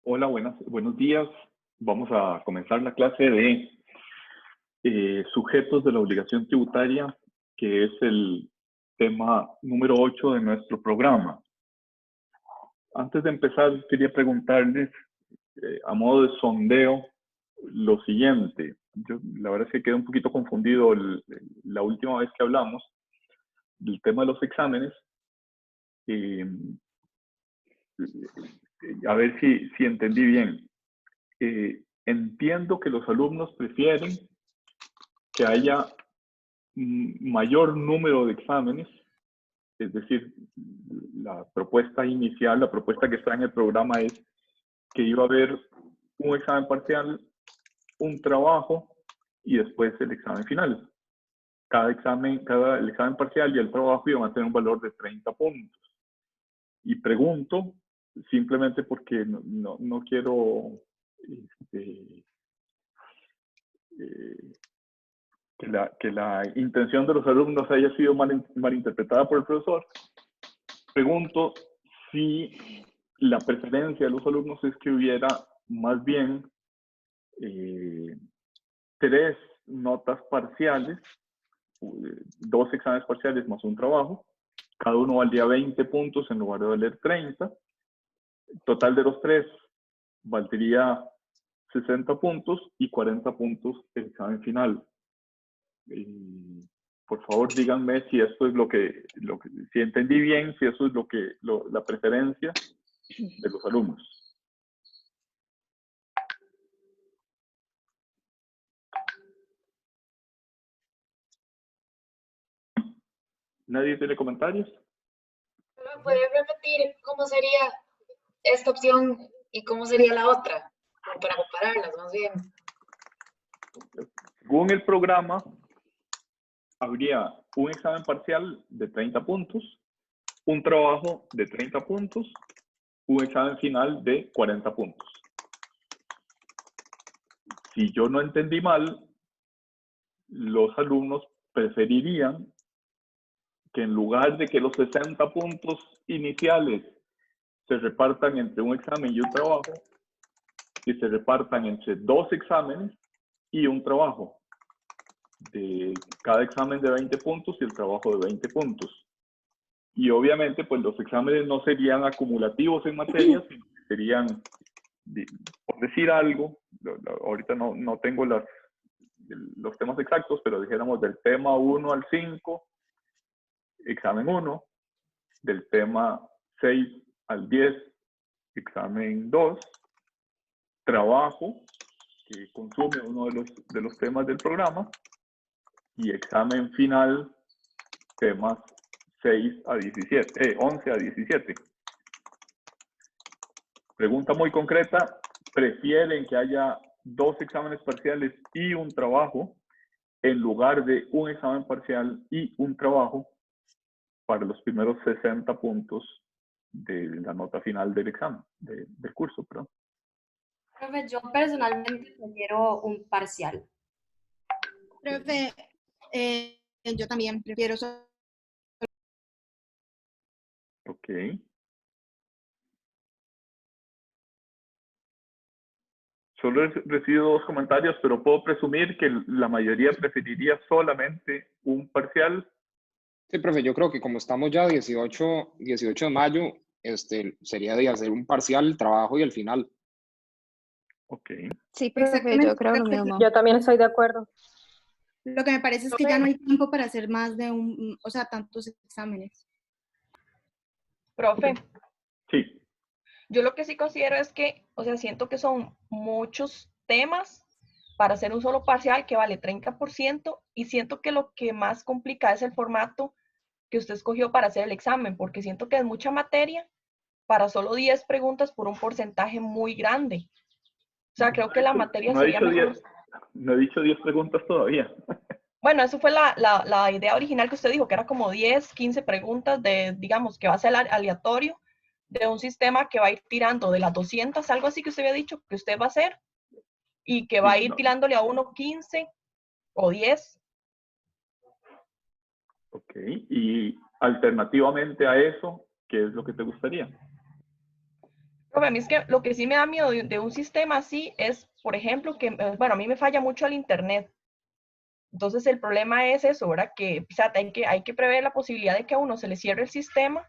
Hola, buenos días. Vamos a comenzar la clase de sujetos de la obligación tributaria, que es el tema número 8 de nuestro programa. Antes de empezar, quería preguntarles, a modo de sondeo, lo siguiente. La verdad es que quedé un poquito confundido la última vez que hablamos del tema de los exámenes. A ver si entendí bien. Entiendo que los alumnos prefieren que haya mayor número de exámenes, es decir, la propuesta inicial, la propuesta que está en el programa es que iba a haber un examen parcial, un trabajo y después el examen final. El examen parcial y el trabajo iban a tener un valor de 30 puntos. Y pregunto, simplemente porque no quiero que la intención de los alumnos haya sido malinterpretada por el profesor, pregunto si la preferencia de los alumnos es que hubiera más bien 3 notas parciales, 2 exámenes parciales más un trabajo, cada uno valdría 20 puntos en lugar de valer 30, el total de los 3 valdría 60 puntos y 40 puntos el examen final. Por favor, díganme si esto es si entendí bien, si eso es la preferencia de los alumnos. ¿Nadie tiene comentarios? ¿Me puedes repetir cómo sería esta opción y cómo sería la otra? Para compararlas, más bien. Según el programa, habría un examen parcial de 30 puntos, un trabajo de 30 puntos, un examen final de 40 puntos. Si yo no entendí mal, los alumnos preferirían que en lugar de que los 60 puntos iniciales se repartan entre un examen y un trabajo, que se repartan entre 2 exámenes y un trabajo. De cada examen de 20 puntos y el trabajo de 20 puntos. Y obviamente, pues los exámenes no serían acumulativos en materias, sino que serían, por decir algo, ahorita no tengo los temas exactos, pero dijéramos del tema 1 al 5, examen 1, del tema 6 al 10, examen 2, trabajo, que consume uno de los temas del programa, y examen final, temas 6 a 17, 11 a 17. Pregunta muy concreta, ¿prefieren que haya 2 exámenes parciales y un trabajo en lugar de un examen parcial y un trabajo para los primeros 60 puntos de la nota final del examen, del curso, perdón? Profe, yo personalmente prefiero un parcial. Profe, yo también prefiero solo. Ok. Solo he recibido 2 comentarios, pero puedo presumir que la mayoría preferiría solamente un parcial. Sí, profe, yo creo que como estamos ya 18 de mayo, sería de hacer un parcial, el trabajo y el final. Ok. Sí, profe, yo creo lo mismo. Yo también estoy de acuerdo. Lo que me parece es que ya no hay tiempo para hacer más de tantos exámenes. Profe. Sí. Yo lo que sí considero es que, siento que son muchos temas para hacer un solo parcial que vale 30% y siento que lo que más complica es el formato que usted escogió para hacer el examen, porque siento que es mucha materia para solo 10 preguntas por un porcentaje muy grande. O sea, creo que la materia sería mejor. No he dicho 10 preguntas todavía. Bueno, eso fue la idea original que usted dijo, que era como 10, 15 preguntas digamos, que va a ser aleatorio, de un sistema que va a ir tirando de las 200, algo así que usted había dicho, que usted va a hacer, y que va a ir tirándole a uno 15 o 10. Ok, y alternativamente a eso, ¿qué es lo que te gustaría? Profe, a mí es que lo que sí me da miedo de un sistema así es, por ejemplo, que, bueno, a mí me falla mucho el internet. Entonces el problema es eso, ¿verdad? Que o sea, hay que prever la posibilidad de que a uno se le cierre el sistema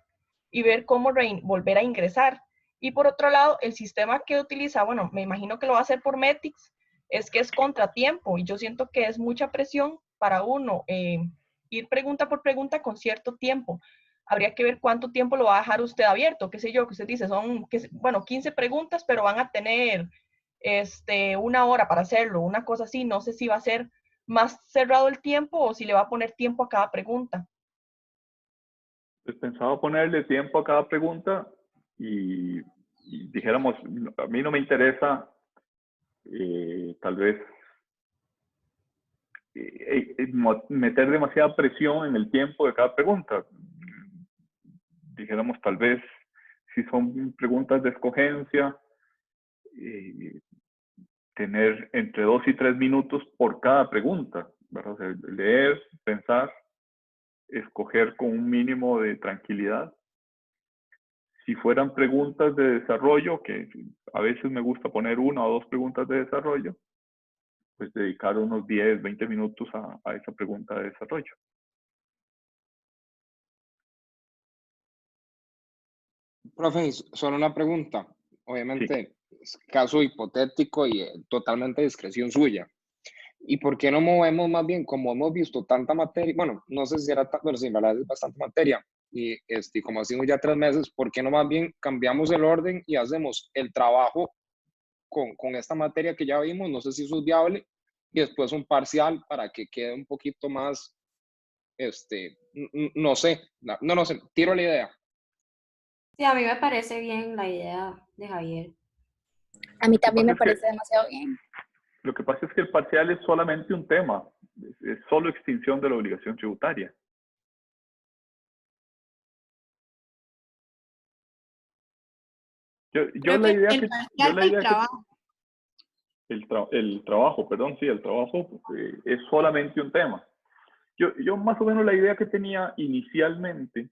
y ver cómo volver a ingresar. Y por otro lado, el sistema que utiliza, bueno, me imagino que lo va a hacer por Metix, es que es contratiempo y yo siento que es mucha presión para uno ir pregunta por pregunta con cierto tiempo. Habría que ver cuánto tiempo lo va a dejar usted abierto, qué sé yo, que usted dice, son, bueno, 15 preguntas, pero van a tener 1 hora para hacerlo, una cosa así, no sé si va a ser más cerrado el tiempo o si le va a poner tiempo a cada pregunta. Pues pensaba ponerle tiempo a cada pregunta y dijéramos, a mí no me interesa tal vez meter demasiada presión en el tiempo de cada pregunta. Dijéramos, tal vez, si son preguntas de escogencia, tener entre 2 y 3 minutos por cada pregunta, ¿verdad? O sea, leer, pensar, escoger con un mínimo de tranquilidad. Si fueran preguntas de desarrollo, que a veces me gusta poner 1 o 2 preguntas de desarrollo, pues dedicar unos 10, 20 minutos a esa pregunta de desarrollo. Profe, solo una pregunta. Obviamente, es caso hipotético y totalmente discreción suya. ¿Y por qué no movemos más bien, como hemos visto tanta materia? Bueno, no sé si era, bueno, sí, en verdad es bastante materia. Y como hacemos ya 3 meses, ¿por qué no más bien cambiamos el orden y hacemos el trabajo con esta materia que ya vimos? No sé si eso es viable. Y después un parcial para que quede un poquito más, no sé, no sé, tiro la idea. Sí, a mí me parece bien la idea de Javier. A mí también me parece demasiado bien. Lo que pasa es que el parcial es solamente un tema, es solo extinción de la obligación tributaria. Yo la idea que... El trabajo, perdón, sí, el trabajo es solamente un tema. Yo más o menos la idea que tenía inicialmente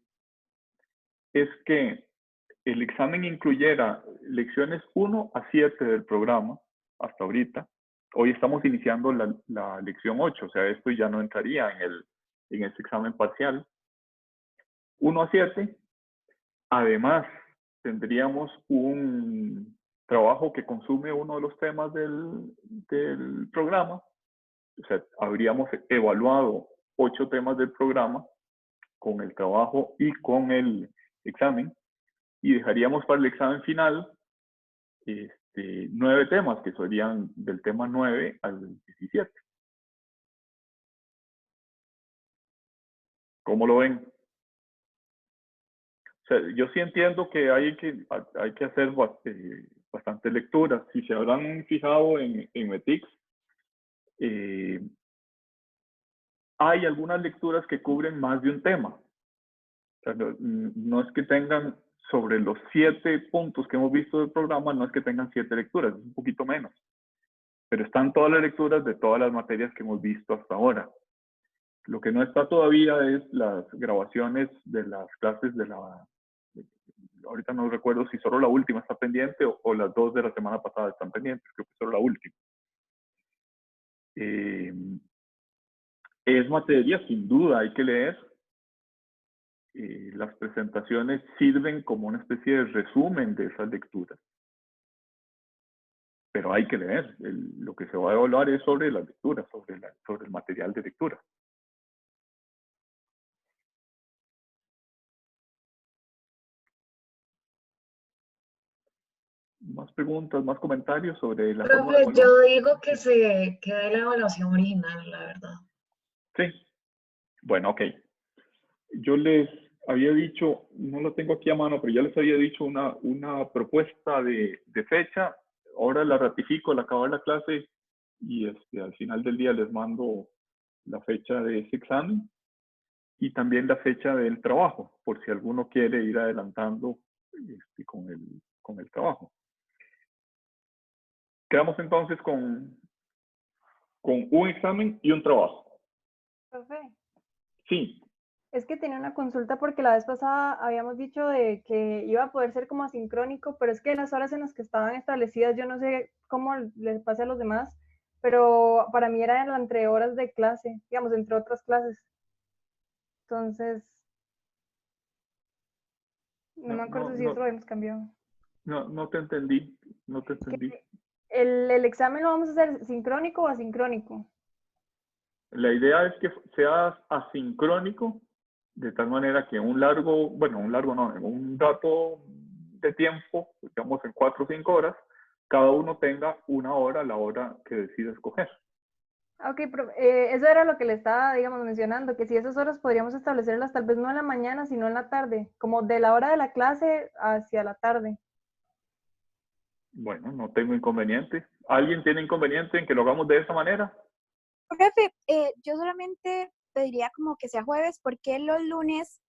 es que el examen incluyera lecciones 1 a 7 del programa, hasta ahorita. Hoy estamos iniciando la lección 8, o sea, esto ya no entraría en ese examen parcial. 1 a 7. Además, tendríamos un trabajo que consume uno de los temas del programa. O sea, habríamos evaluado 8 temas del programa con el trabajo y con el examen, y dejaríamos para el examen final 9 temas, que serían del tema 9 al 17. ¿Cómo lo ven? O sea, yo sí entiendo que hay que hacer bastantes lecturas. Si se habrán fijado en Metix, hay algunas lecturas que cubren más de un tema. O sea, no es que tengan, sobre los 7 puntos que hemos visto del programa, no es que tengan 7 lecturas, es un poquito menos. Pero están todas las lecturas de todas las materias que hemos visto hasta ahora. Lo que no está todavía es las grabaciones de las clases ahorita no recuerdo si solo la última está pendiente o las 2 de la semana pasada están pendientes, creo que solo la última. Es materia, sin duda, hay que leer. Las presentaciones sirven como una especie de resumen de esas lecturas. Pero hay que leer. Lo que se va a evaluar es sobre las lecturas, sobre el material de lectura. ¿Más preguntas, más comentarios sobre la fórmula? Yo digo que se quede la evaluación original, la verdad. Sí. Bueno, ok. Yo les había dicho, no lo tengo aquí a mano, pero ya les había dicho una propuesta de fecha. Ahora la ratifico al acabar la clase y al final del día les mando la fecha de ese examen y también la fecha del trabajo, por si alguno quiere ir adelantando con el trabajo. Quedamos entonces con un examen y un trabajo. Profe. Sí. Es que tenía una consulta porque la vez pasada habíamos dicho de que iba a poder ser como asincrónico, pero es que las horas en las que estaban establecidas, yo no sé cómo les pasa a los demás, pero para mí era entre horas de clase, digamos, entre otras clases. Entonces, no me acuerdo si eso lo habíamos cambiado. No te entendí, no te entendí. ¿El examen lo vamos a hacer sincrónico o asincrónico? La idea es que sea asincrónico, de tal manera que en un largo no, en un dato de tiempo, digamos en 4 o 5 horas, cada uno tenga una hora, la hora que decide escoger. Ok, pero eso era lo que le estaba, digamos, mencionando, que si esas horas podríamos establecerlas tal vez no en la mañana, sino en la tarde, como de la hora de la clase hacia la tarde. Bueno, no tengo inconveniente. ¿Alguien tiene inconveniente en que lo hagamos de esa manera? Profe, yo solamente pediría como que sea jueves, porque los lunes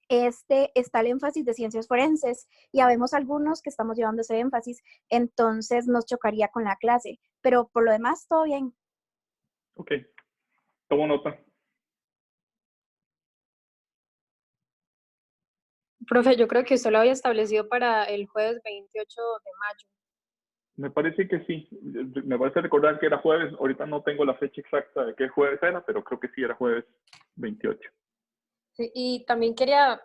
está el énfasis de ciencias forenses y habemos algunos que estamos llevando ese énfasis, entonces nos chocaría con la clase, pero por lo demás todo bien. Ok, tomo nota. Profe, yo creo que usted lo había establecido para el jueves 28 de mayo. Me parece que sí. Me parece recordar que era jueves. Ahorita no tengo la fecha exacta de qué jueves era, pero creo que sí era jueves 28. Sí, y también quería,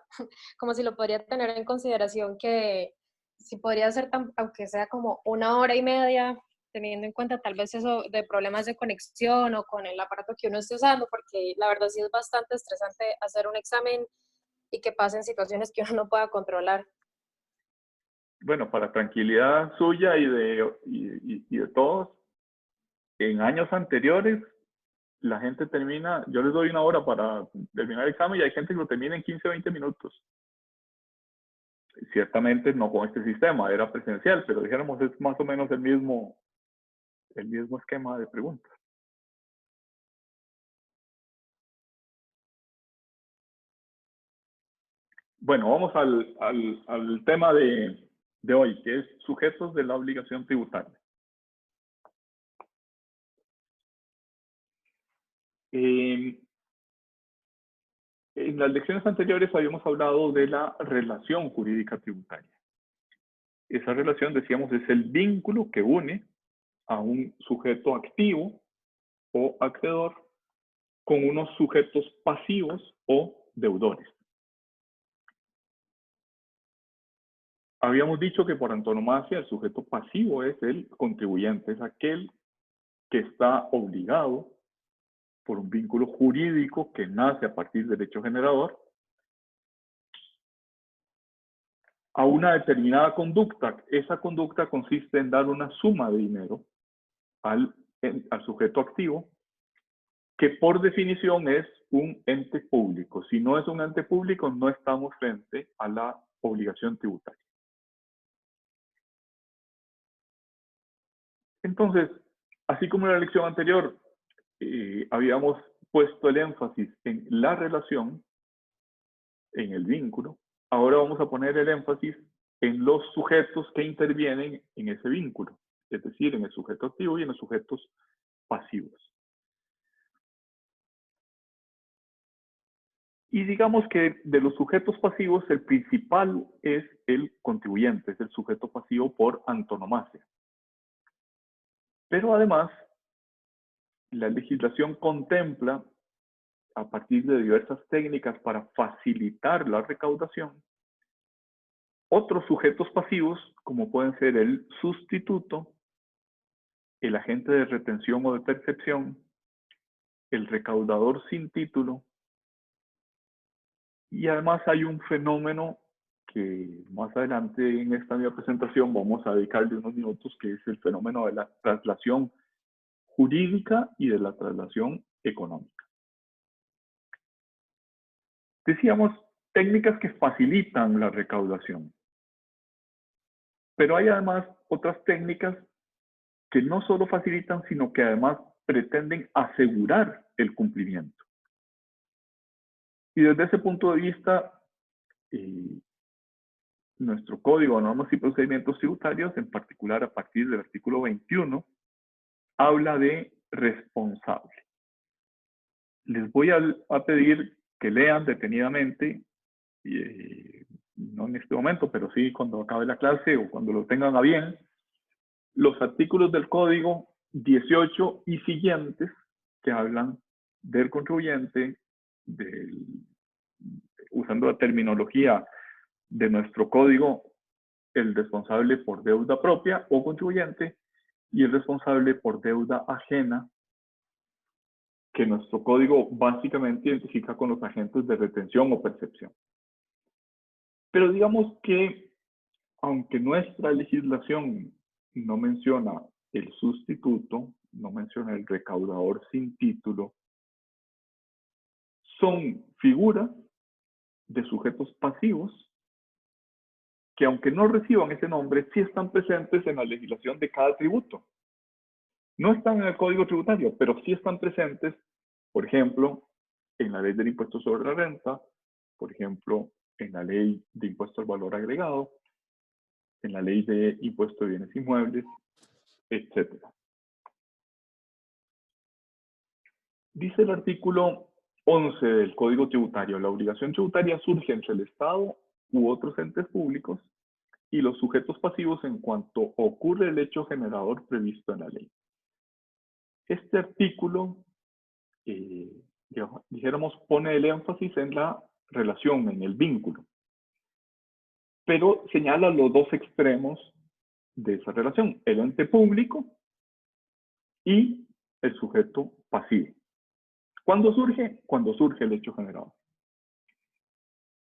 como si lo podría tener en consideración, que si podría ser, aunque sea como 1 hora y media, teniendo en cuenta tal vez eso de problemas de conexión o con el aparato que uno esté usando, porque la verdad sí es bastante estresante hacer un examen y que pasen situaciones que uno no pueda controlar. Bueno, para tranquilidad suya y de todos, en años anteriores, la gente termina, yo les doy 1 hora para terminar el examen y hay gente que lo termina en 15 o 20 minutos. Ciertamente no con este sistema, era presencial, pero dijéramos es más o menos el mismo esquema de preguntas. Bueno, vamos al tema de hoy, que es sujetos de la obligación tributaria. En las lecciones anteriores habíamos hablado de la relación jurídica tributaria. Esa relación, decíamos, es el vínculo que une a un sujeto activo o acreedor con unos sujetos pasivos o deudores. Habíamos dicho que por antonomasia el sujeto pasivo es el contribuyente, es aquel que está obligado por un vínculo jurídico que nace a partir del hecho generador a una determinada conducta. Esa conducta consiste en dar una suma de dinero al sujeto activo, que por definición es un ente público. Si no es un ente público, no estamos frente a la obligación tributaria. Entonces, así como en la lección anterior, habíamos puesto el énfasis en la relación, en el vínculo, ahora vamos a poner el énfasis en los sujetos que intervienen en ese vínculo, es decir, en el sujeto activo y en los sujetos pasivos. Y digamos que de los sujetos pasivos, el principal es el contribuyente, es el sujeto pasivo por antonomasia. Pero además, la legislación contempla, a partir de diversas técnicas para facilitar la recaudación, otros sujetos pasivos, como pueden ser el sustituto, el agente de retención o de percepción, el recaudador sin título, y además hay un fenómeno que más adelante en esta misma presentación vamos a dedicarle unos minutos, que es el fenómeno de la traslación jurídica y de la traslación económica. Decíamos, técnicas que facilitan la recaudación. Pero hay además otras técnicas que no solo facilitan, sino que además pretenden asegurar el cumplimiento. Y desde ese punto de vista, nuestro Código de Normas y Procedimientos Tributarios, en particular a partir del artículo 21, habla de responsable. Les voy a pedir que lean detenidamente, no en este momento, pero sí cuando acabe la clase o cuando lo tengan a bien, los artículos del código 18 y siguientes que hablan del contribuyente, usando la terminología de nuestro código, el responsable por deuda propia o contribuyente y el responsable por deuda ajena, que nuestro código básicamente identifica con los agentes de retención o percepción. Pero digamos que, aunque nuestra legislación no menciona el sustituto, no menciona el recaudador sin título, son figuras de sujetos pasivos que, aunque no reciban ese nombre, sí están presentes en la legislación de cada tributo. No están en el Código Tributario, pero sí están presentes, por ejemplo, en la Ley del Impuesto sobre la Renta, por ejemplo, en la Ley de Impuesto al Valor Agregado, en la Ley de Impuesto de Bienes Inmuebles, etc. Dice el artículo 11 del Código Tributario: la obligación tributaria surge entre el Estado u otros entes públicos y los sujetos pasivos en cuanto ocurre el hecho generador previsto en la ley. Este artículo, dijéramos, pone el énfasis en la relación, en el vínculo, pero señala los dos extremos de esa relación: el ente público y el sujeto pasivo. ¿Cuándo surge? Cuando surge el hecho generador.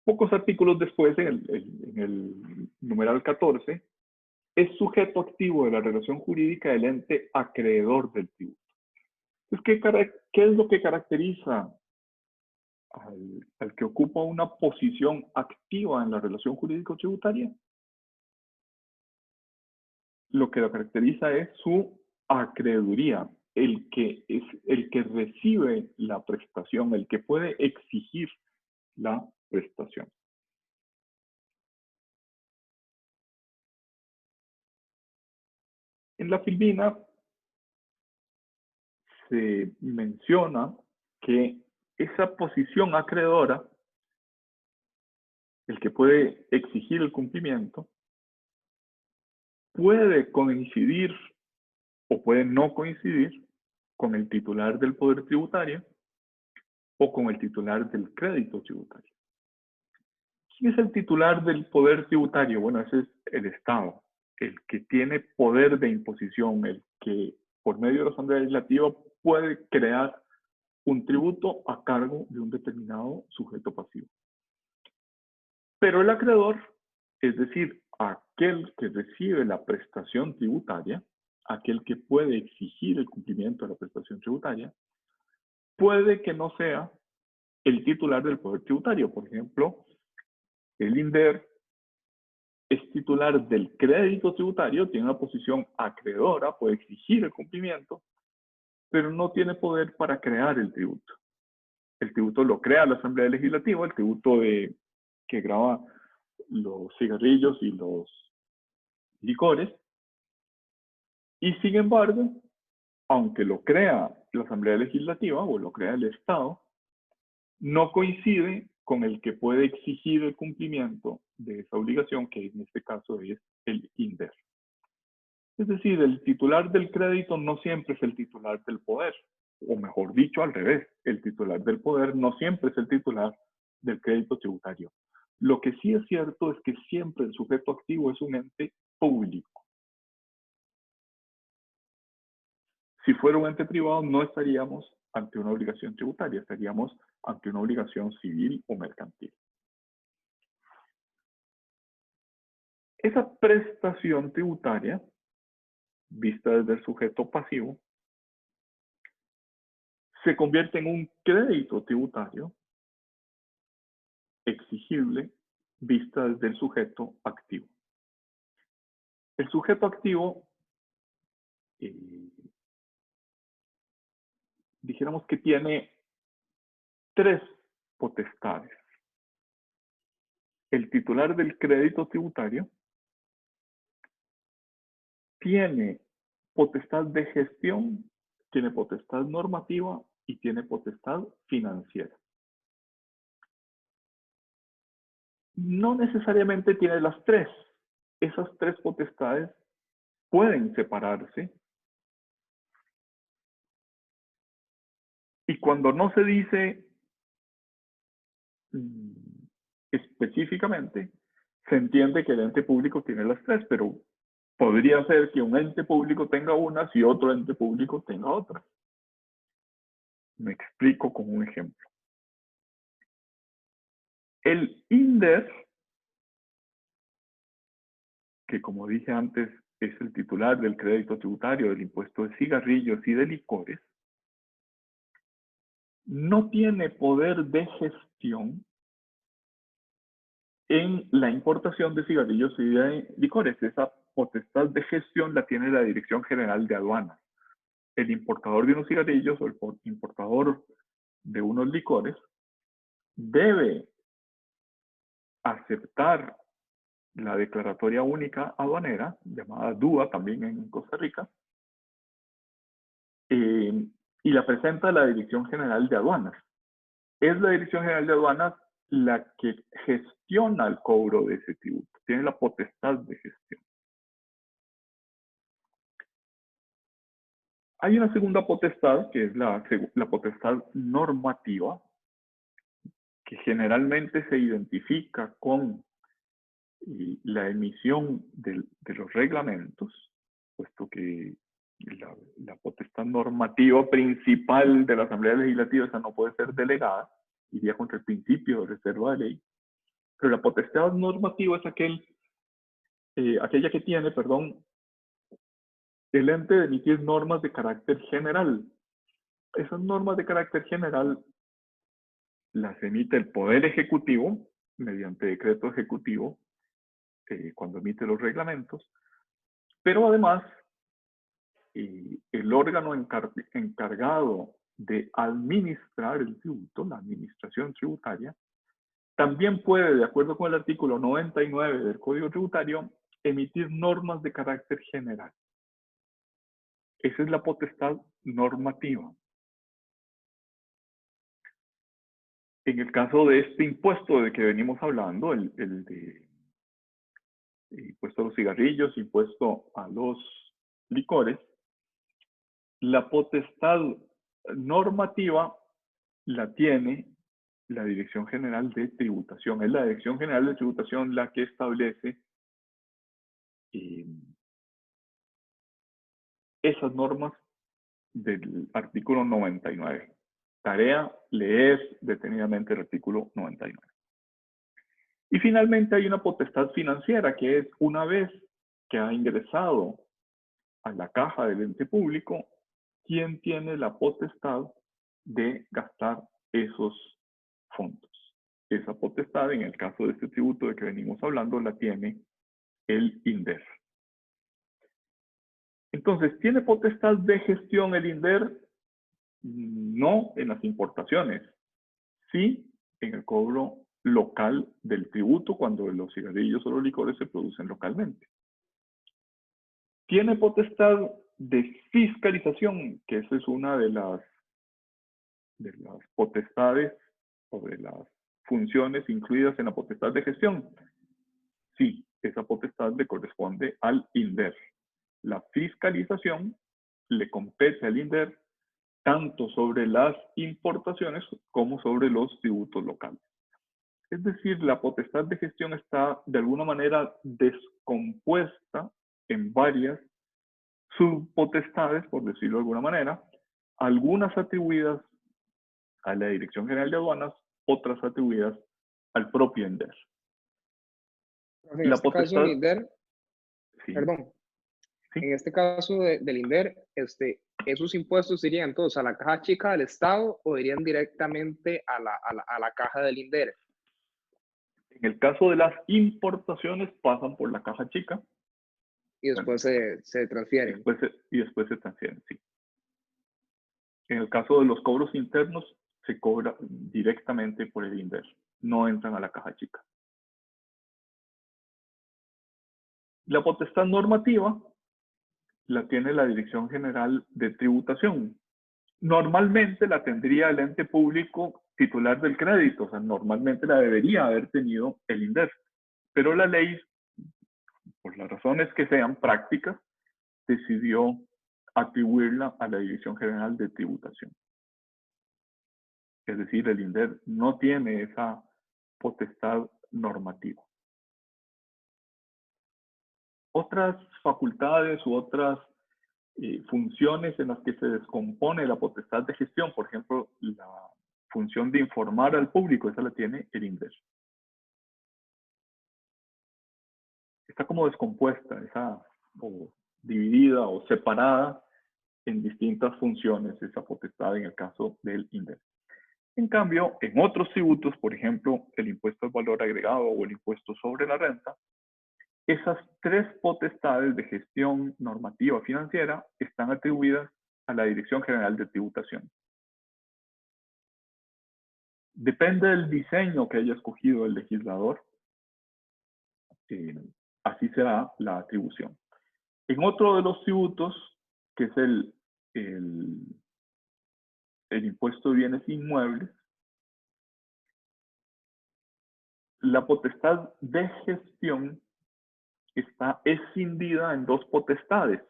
Pocos artículos después, en el numeral 14, es sujeto activo de la relación jurídica del ente acreedor del tributo. Entonces, ¿qué es lo que caracteriza al que ocupa una posición activa en la relación jurídico-tributaria? Lo que lo caracteriza es su acreeduría, el que recibe la prestación, el que puede exigir la prestación. En la Filbina se menciona que esa posición acreedora, el que puede exigir el cumplimiento, puede coincidir o puede no coincidir con el titular del poder tributario o con el titular del crédito tributario. ¿Quién es el titular del poder tributario? Bueno, ese es el Estado, el que tiene poder de imposición, el que por medio de la Asamblea Legislativa puede crear un tributo a cargo de un determinado sujeto pasivo. Pero el acreedor, es decir, aquel que recibe la prestación tributaria, aquel que puede exigir el cumplimiento de la prestación tributaria, puede que no sea el titular del poder tributario. Por ejemplo, el INDER es titular del crédito tributario, tiene una posición acreedora, puede exigir el cumplimiento, pero no tiene poder para crear el tributo. El tributo lo crea la Asamblea Legislativa, el tributo que grava los cigarrillos y los licores, y sin embargo, aunque lo crea la Asamblea Legislativa o lo crea el Estado, no coincide con el que puede exigir el cumplimiento de esa obligación, que en este caso es el INDER. Es decir, el titular del crédito no siempre es el titular del poder, o mejor dicho, al revés, el titular del poder no siempre es el titular del crédito tributario. Lo que sí es cierto es que siempre el sujeto activo es un ente público. Si fuera un ente privado, no estaríamos ante una obligación tributaria, estaríamos ante una obligación civil o mercantil. Esa prestación tributaria, vista desde el sujeto pasivo, se convierte en un crédito tributario exigible vista desde el sujeto activo. El sujeto activo, dijéramos que tiene tres potestades. El titular del crédito tributario tiene potestad de gestión, tiene potestad normativa y tiene potestad financiera. no necesariamente tiene las tres. Esas tres potestades pueden separarse. Y cuando no se dice específicamente, se entiende que el ente público tiene las tres, pero podría ser que un ente público tenga unas y otro ente público tenga otras. Me explico con un ejemplo. El INDER, que como dije antes es el titular del crédito tributario, del impuesto de cigarrillos y de licores, no tiene poder de gestión en la importación de cigarrillos y de licores. Esa potestad de gestión la tiene la Dirección General de Aduanas. El importador de unos cigarrillos o el importador de unos licores debe aceptar la declaratoria única aduanera, llamada DUA también en Costa Rica, y la presenta a la Dirección General de Aduanas. Es la Dirección General de Aduanas la que gestiona el cobro de ese tributo, tiene la potestad de gestión. Hay una segunda potestad, que es la potestad normativa, que generalmente se identifica con la emisión de los reglamentos, puesto que la potestad normativa principal de la Asamblea Legislativa, esa no puede ser delegada, iría contra el principio de reserva de ley, pero la potestad normativa es aquella que tiene, el ente de emitir normas de carácter general. Esas normas de carácter general las emite el Poder Ejecutivo mediante decreto ejecutivo cuando emite los reglamentos, pero además el órgano encargado de administrar el tributo, la administración tributaria, también puede, de acuerdo con el artículo 99 del Código Tributario, emitir normas de carácter general. Esa es la potestad normativa. En el caso de este impuesto de que venimos hablando, el de impuesto a los cigarrillos, impuesto a los licores, la potestad normativa la tiene la Dirección General de Tributación. Es la Dirección General de Tributación la que establece esas normas del artículo 99. Tarea, lees detenidamente el artículo 99. Y finalmente hay una potestad financiera, que es una vez que ha ingresado a la caja del ente público, ¿quién tiene la potestad de gastar esos fondos? Esa potestad, en el caso de este tributo de que venimos hablando, la tiene el INDER. Entonces, ¿tiene potestad de gestión el INDER? No en las importaciones, sí en el cobro local del tributo cuando los cigarrillos o los licores se producen localmente. Tiene potestad de fiscalización, que esa es una de las potestades o de las funciones incluidas en la potestad de gestión. Sí, esa potestad le corresponde al INDER. La fiscalización le compete al INDER tanto sobre las importaciones como sobre los tributos locales. Es decir, la potestad de gestión está de alguna manera descompuesta en varias subpotestades, por decirlo de alguna manera, algunas atribuidas a la Dirección General de Aduanas, otras atribuidas al propio INDER. En este caso del INDER, sí. Perdón, Sí. En este caso del INDER, ¿esos impuestos irían todos a la caja chica del Estado o irían directamente a la caja del INDER? En el caso de las importaciones pasan por la caja chica. Y después se transfieren. Y después se transfieren, sí. En el caso de los cobros internos, se cobra directamente por el INDER. No entran a la caja chica. La potestad normativa la tiene la Dirección General de Tributación. Normalmente la tendría el ente público titular del crédito, o sea, normalmente la debería haber tenido el INDER, pero la ley, por las razones que sean prácticas, decidió atribuirla a la Dirección General de Tributación. Es decir, el INDER no tiene esa potestad normativa. Otras facultades u otras funciones en las que se descompone la potestad de gestión, por ejemplo, la función de informar al público, esa la tiene el INDER. Está como descompuesta, o dividida o separada en distintas funciones esa potestad en el caso del INDER. En cambio, en otros tributos, por ejemplo, el impuesto al valor agregado o el impuesto sobre la renta, esas tres potestades de gestión normativa financiera están atribuidas a la Dirección General de Tributación. Depende del diseño que haya escogido el legislador, así será la atribución. En otro de los tributos, que es el impuesto de bienes inmuebles, la potestad de gestión está escindida en dos potestades.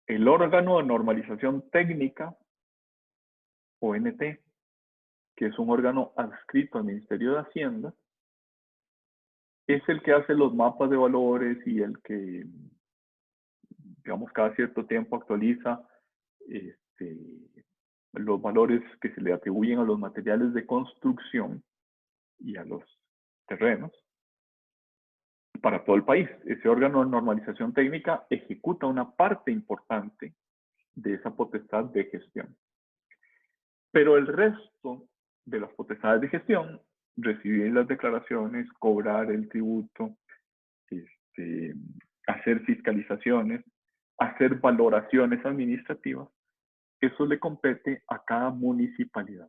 El órgano de normalización técnica, ONT, que es un órgano adscrito al Ministerio de Hacienda, es el que hace los mapas de valores y el que, digamos, cada cierto tiempo actualiza los valores que se le atribuyen a los materiales de construcción y a los terrenos para todo el país. Ese órgano de normalización técnica ejecuta una parte importante de esa potestad de gestión. Pero el resto de las potestades de gestión, recibir las declaraciones, cobrar el tributo, hacer fiscalizaciones, hacer valoraciones administrativas, eso le compete a cada municipalidad.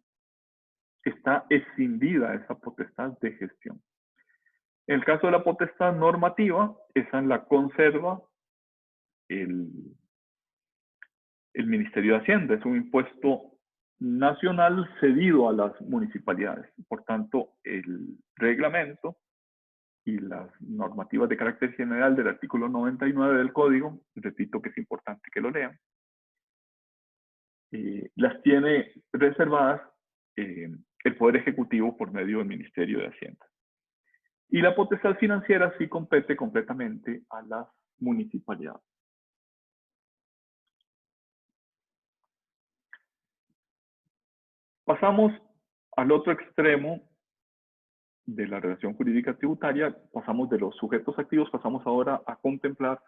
Está escindida esa potestad de gestión. En el caso de la potestad normativa, esa la conserva el Ministerio de Hacienda. Es un impuesto nacional cedido a las municipalidades. Por tanto, el reglamento y las normativas de carácter general del artículo 99 del Código, repito que es importante que lo lean, las tiene reservadas el Poder Ejecutivo por medio del Ministerio de Hacienda. Y la potestad financiera sí compete completamente a las municipalidades. Pasamos al otro extremo de la relación jurídica tributaria, pasamos de los sujetos activos, pasamos ahora a contemplar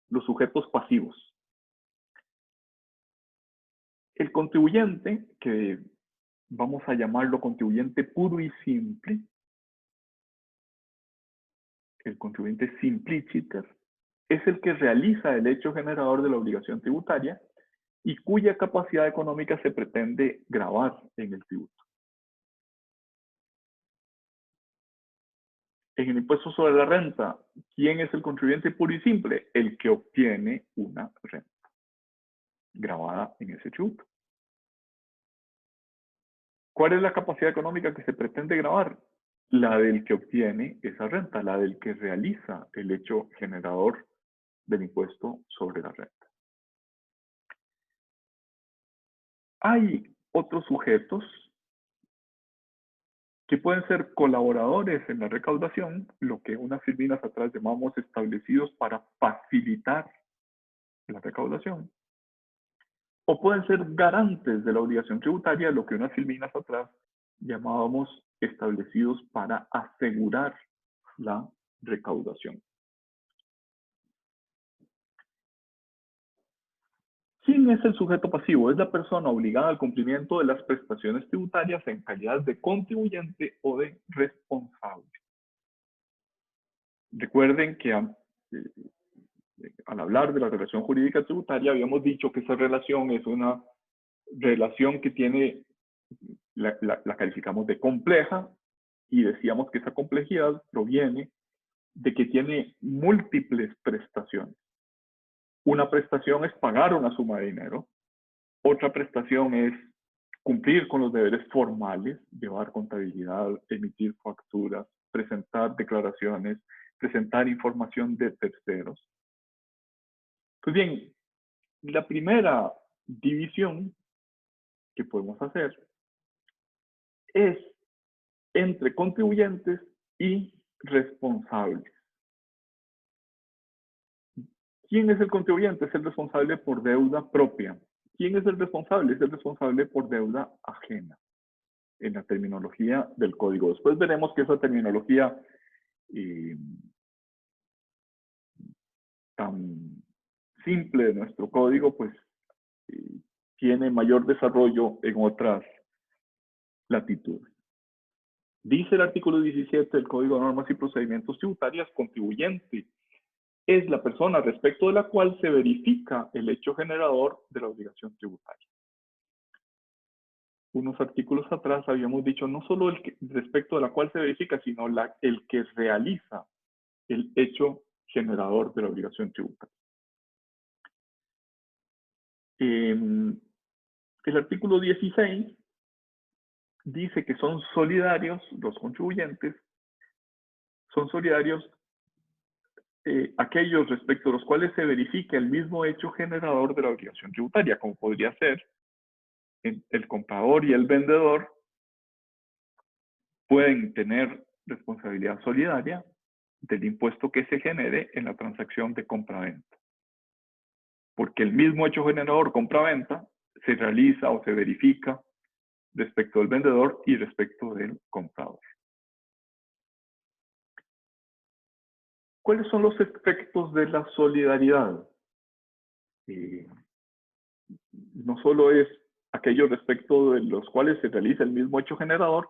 los sujetos pasivos. El contribuyente, que vamos a llamarlo contribuyente puro y simple, el contribuyente simpliciter, es el que realiza el hecho generador de la obligación tributaria y cuya capacidad económica se pretende gravar en el tributo. En el impuesto sobre la renta, ¿quién es el contribuyente puro y simple? El que obtiene una renta gravada en ese tributo. ¿Cuál es la capacidad económica que se pretende gravar? La del que obtiene esa renta, la del que realiza el hecho generador del impuesto sobre la renta. Hay otros sujetos que pueden ser colaboradores en la recaudación, lo que unas firminas atrás llamamos establecidos para facilitar la recaudación, o pueden ser garantes de la obligación tributaria, lo que unas filminas atrás llamábamos establecidos para asegurar la recaudación. ¿Quién es el sujeto pasivo? Es la persona obligada al cumplimiento de las prestaciones tributarias en calidad de contribuyente o de responsable. Recuerden que al hablar de la relación jurídica tributaria habíamos dicho que esa relación es una relación que tiene, la calificamos de compleja, y decíamos que esa complejidad proviene de que tiene múltiples prestaciones. Una prestación es pagar una suma de dinero, otra prestación es cumplir con los deberes formales, llevar contabilidad, emitir facturas, presentar declaraciones, presentar información de terceros. Pues bien, la primera división que podemos hacer es entre contribuyentes y responsables. ¿Quién es el contribuyente? Es el responsable por deuda propia. ¿Quién es el responsable? Es el responsable por deuda ajena, en la terminología del código. Después veremos que esa terminología tan simple de nuestro código, pues tiene mayor desarrollo en otras latitudes. Dice el artículo 17 del Código de Normas y Procedimientos Tributarios, contribuyente es la persona respecto de la cual se verifica el hecho generador de la obligación tributaria. Unos artículos atrás habíamos dicho no solo el que, respecto de la cual se verifica, sino el que realiza el hecho generador de la obligación tributaria. El artículo 16 dice que son solidarios, los contribuyentes, son solidarios aquellos respecto a los cuales se verifica el mismo hecho generador de la obligación tributaria, como podría ser el comprador y el vendedor pueden tener responsabilidad solidaria del impuesto que se genere en la transacción de compra-venta. Porque el mismo hecho generador compra-venta se realiza o se verifica respecto del vendedor y respecto del comprador. ¿Cuáles son los efectos de la solidaridad? No solo es aquello respecto de los cuales se realiza el mismo hecho generador,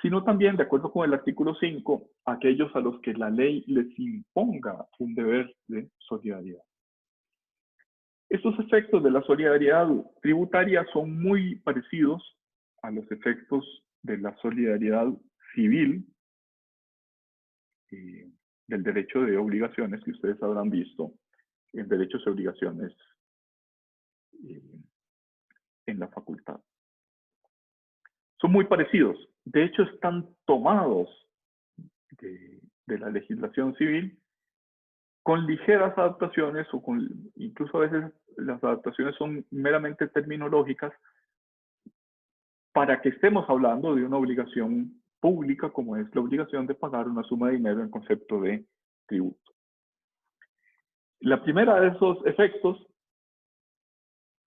sino también, de acuerdo con el artículo 5, aquellos a los que la ley les imponga un deber de solidaridad. Estos efectos de la solidaridad tributaria son muy parecidos a los efectos de la solidaridad civil del derecho de obligaciones que ustedes habrán visto en derechos y obligaciones en la facultad. Son muy parecidos. De hecho, están tomados de la legislación civil con ligeras adaptaciones o incluso a veces las adaptaciones son meramente terminológicas para que estemos hablando de una obligación pública como es la obligación de pagar una suma de dinero en concepto de tributo. La primera de esos efectos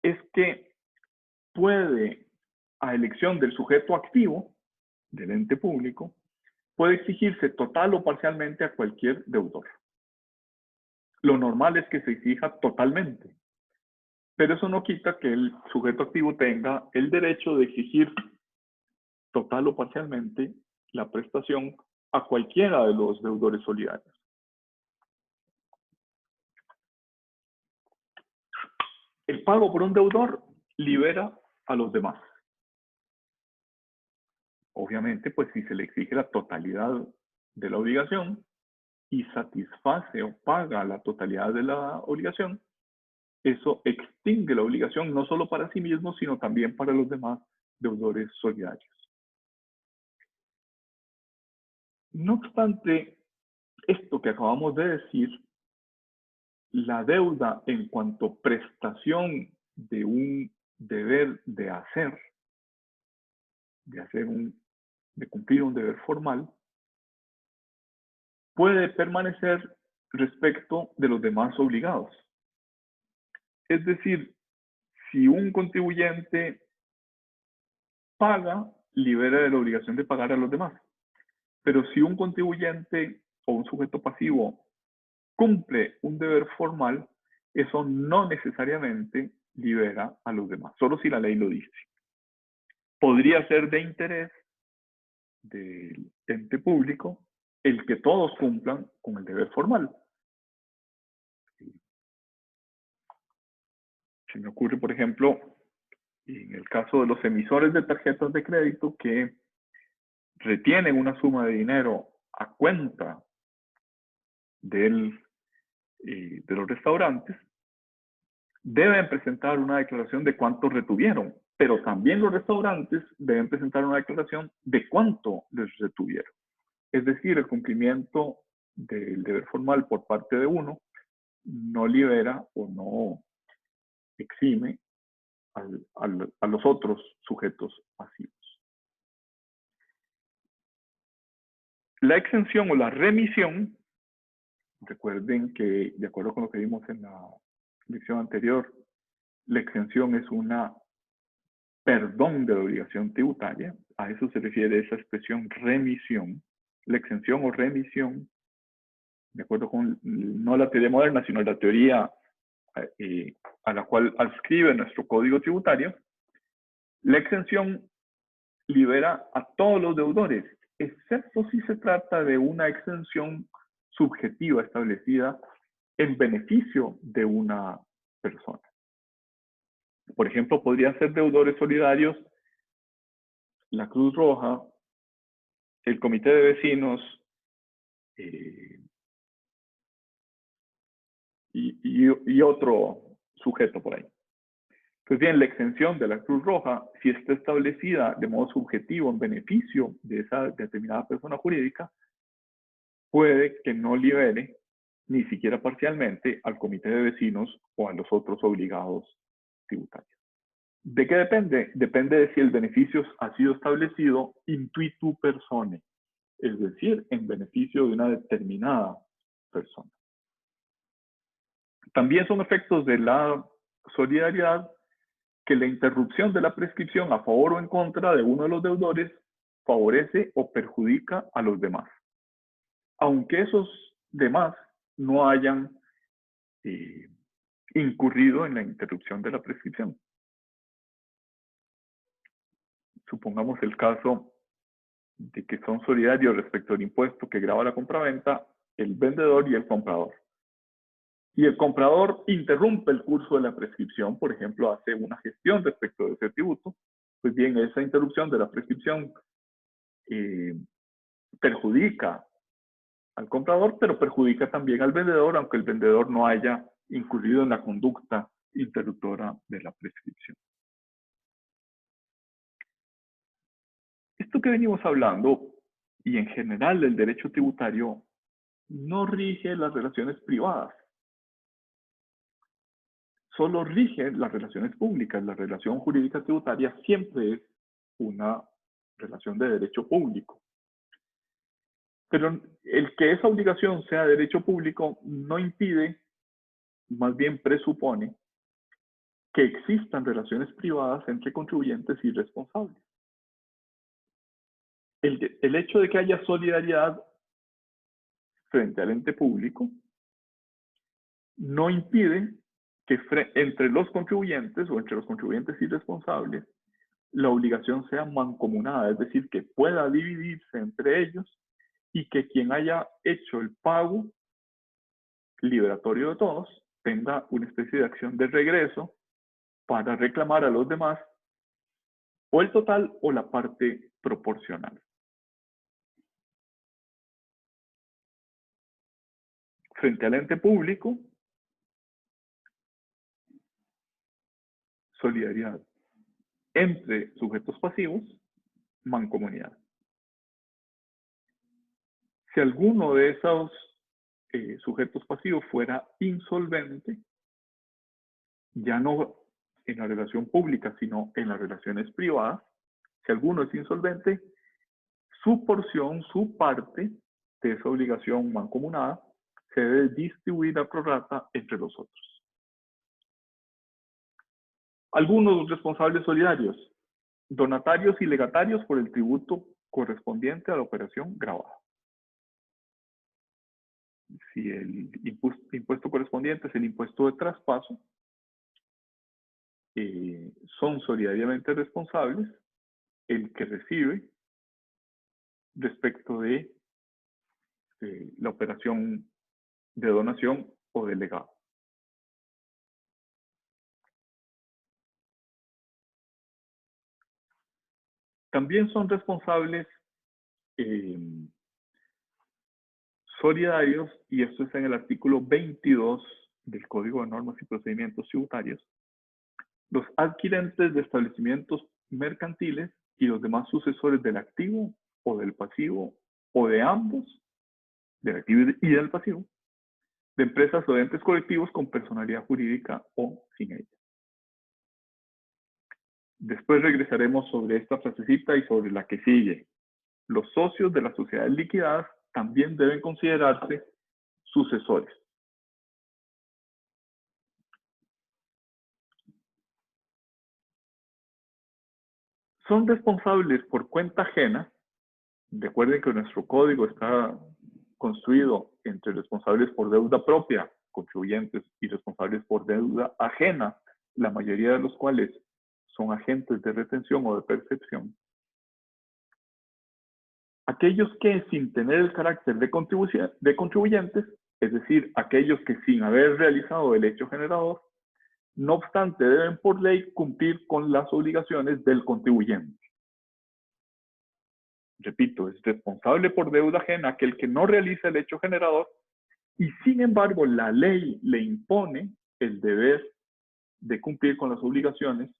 es que puede, a elección del sujeto activo, del ente público, puede exigirse total o parcialmente a cualquier deudor. Lo normal es que se exija totalmente, pero eso no quita que el sujeto activo tenga el derecho de exigir total o parcialmente la prestación a cualquiera de los deudores solidarios. El pago por un deudor libera a los demás. Obviamente, pues si se le exige la totalidad de la obligación y satisface o paga la totalidad de la obligación, eso extingue la obligación no solo para sí mismo, sino también para los demás deudores solidarios. No obstante esto que acabamos de decir, la deuda en cuanto prestación de un deber de cumplir un deber formal, puede permanecer respecto de los demás obligados. Es decir, si un contribuyente paga, libera de la obligación de pagar a los demás. Pero si un contribuyente o un sujeto pasivo cumple un deber formal, eso no necesariamente libera a los demás, solo si la ley lo dice. Podría ser de interés del ente público el que todos cumplan con el deber formal. Se me ocurre, por ejemplo, en el caso de los emisores de tarjetas de crédito que retienen una suma de dinero a cuenta de los restaurantes, deben presentar una declaración de cuánto retuvieron pero también los restaurantes deben presentar una declaración de cuánto les retuvieron. Es decir, el cumplimiento del deber formal por parte de uno no libera o no exime a los otros sujetos pasivos. La exención o la remisión, recuerden que, de acuerdo con lo que vimos en la lección anterior, la exención es una perdón de la obligación tributaria. A eso se refiere esa expresión remisión. La exención o remisión, de acuerdo con no la teoría moderna, sino la teoría a la cual adscribe nuestro código tributario, la exención libera a todos los deudores, excepto si se trata de una exención subjetiva establecida en beneficio de una persona. Por ejemplo, podrían ser deudores solidarios la Cruz Roja, el Comité de Vecinos y otro sujeto por ahí. Pues bien, la exención de la Cruz Roja, si está establecida de modo subjetivo en beneficio de esa determinada persona jurídica, puede que no libere ni siquiera parcialmente al Comité de Vecinos o a los otros obligados tributarios. ¿De qué depende? Depende de si el beneficio ha sido establecido intuitu personae, es decir, en beneficio de una determinada persona. También son efectos de la solidaridad que la interrupción de la prescripción a favor o en contra de uno de los deudores favorece o perjudica a los demás, aunque esos demás no hayan incurrido en la interrupción de la prescripción. Supongamos el caso de que son solidarios respecto al impuesto que grava la compraventa el vendedor y el comprador. Y el comprador interrumpe el curso de la prescripción, por ejemplo, hace una gestión respecto de ese tributo, pues bien, esa interrupción de la prescripción perjudica al comprador, pero perjudica también al vendedor, aunque el vendedor no haya incurrido en la conducta interruptora de la prescripción. Esto que venimos hablando, y en general el derecho tributario, no rige las relaciones privadas. Solo rige las relaciones públicas. La relación jurídica tributaria siempre es una relación de derecho público. Pero el que esa obligación sea derecho público no impide, más bien presupone, que existan relaciones privadas entre contribuyentes y responsables. El hecho de que haya solidaridad frente al ente público no impide que entre los contribuyentes o entre los contribuyentes y responsables la obligación sea mancomunada, es decir, que pueda dividirse entre ellos y que quien haya hecho el pago liberatorio de todos tenga una especie de acción de regreso para reclamar a los demás o el total o la parte proporcional. Frente al ente público, solidaridad. Entre sujetos pasivos, mancomunidad. Si alguno de esos sujetos pasivos fuera insolvente, ya no en la relación pública, sino en las relaciones privadas, si alguno es insolvente, su porción, su parte de esa obligación mancomunada se debe distribuir a prorrata entre los otros. Algunos responsables solidarios, donatarios y legatarios por el tributo correspondiente a la operación gravada. Si el impuesto correspondiente es el impuesto de traspaso, son solidariamente responsables el que recibe respecto de la operación de donación o de legado. También son responsables solidarios, y esto está en el artículo 22 del Código de Normas y Procedimientos Tributarios, los adquirentes de establecimientos mercantiles y los demás sucesores del activo o del pasivo o de ambos, del activo y del pasivo, de empresas o de entes colectivos con personalidad jurídica o sin ella. Después regresaremos sobre esta frasecita y sobre la que sigue. Los socios de las sociedades liquidadas también deben considerarse sucesores. Son responsables por cuenta ajena. Recuerden que nuestro código está construido entre responsables por deuda propia, contribuyentes, y responsables por deuda ajena, la mayoría de los cuales son agentes de retención o de percepción. Aquellos que, sin tener el carácter de contribuyentes, es decir, aquellos que sin haber realizado el hecho generador, no obstante deben por ley cumplir con las obligaciones del contribuyente. Repito, es responsable por deuda ajena aquel que no realiza el hecho generador y sin embargo la ley le impone el deber de cumplir con las obligaciones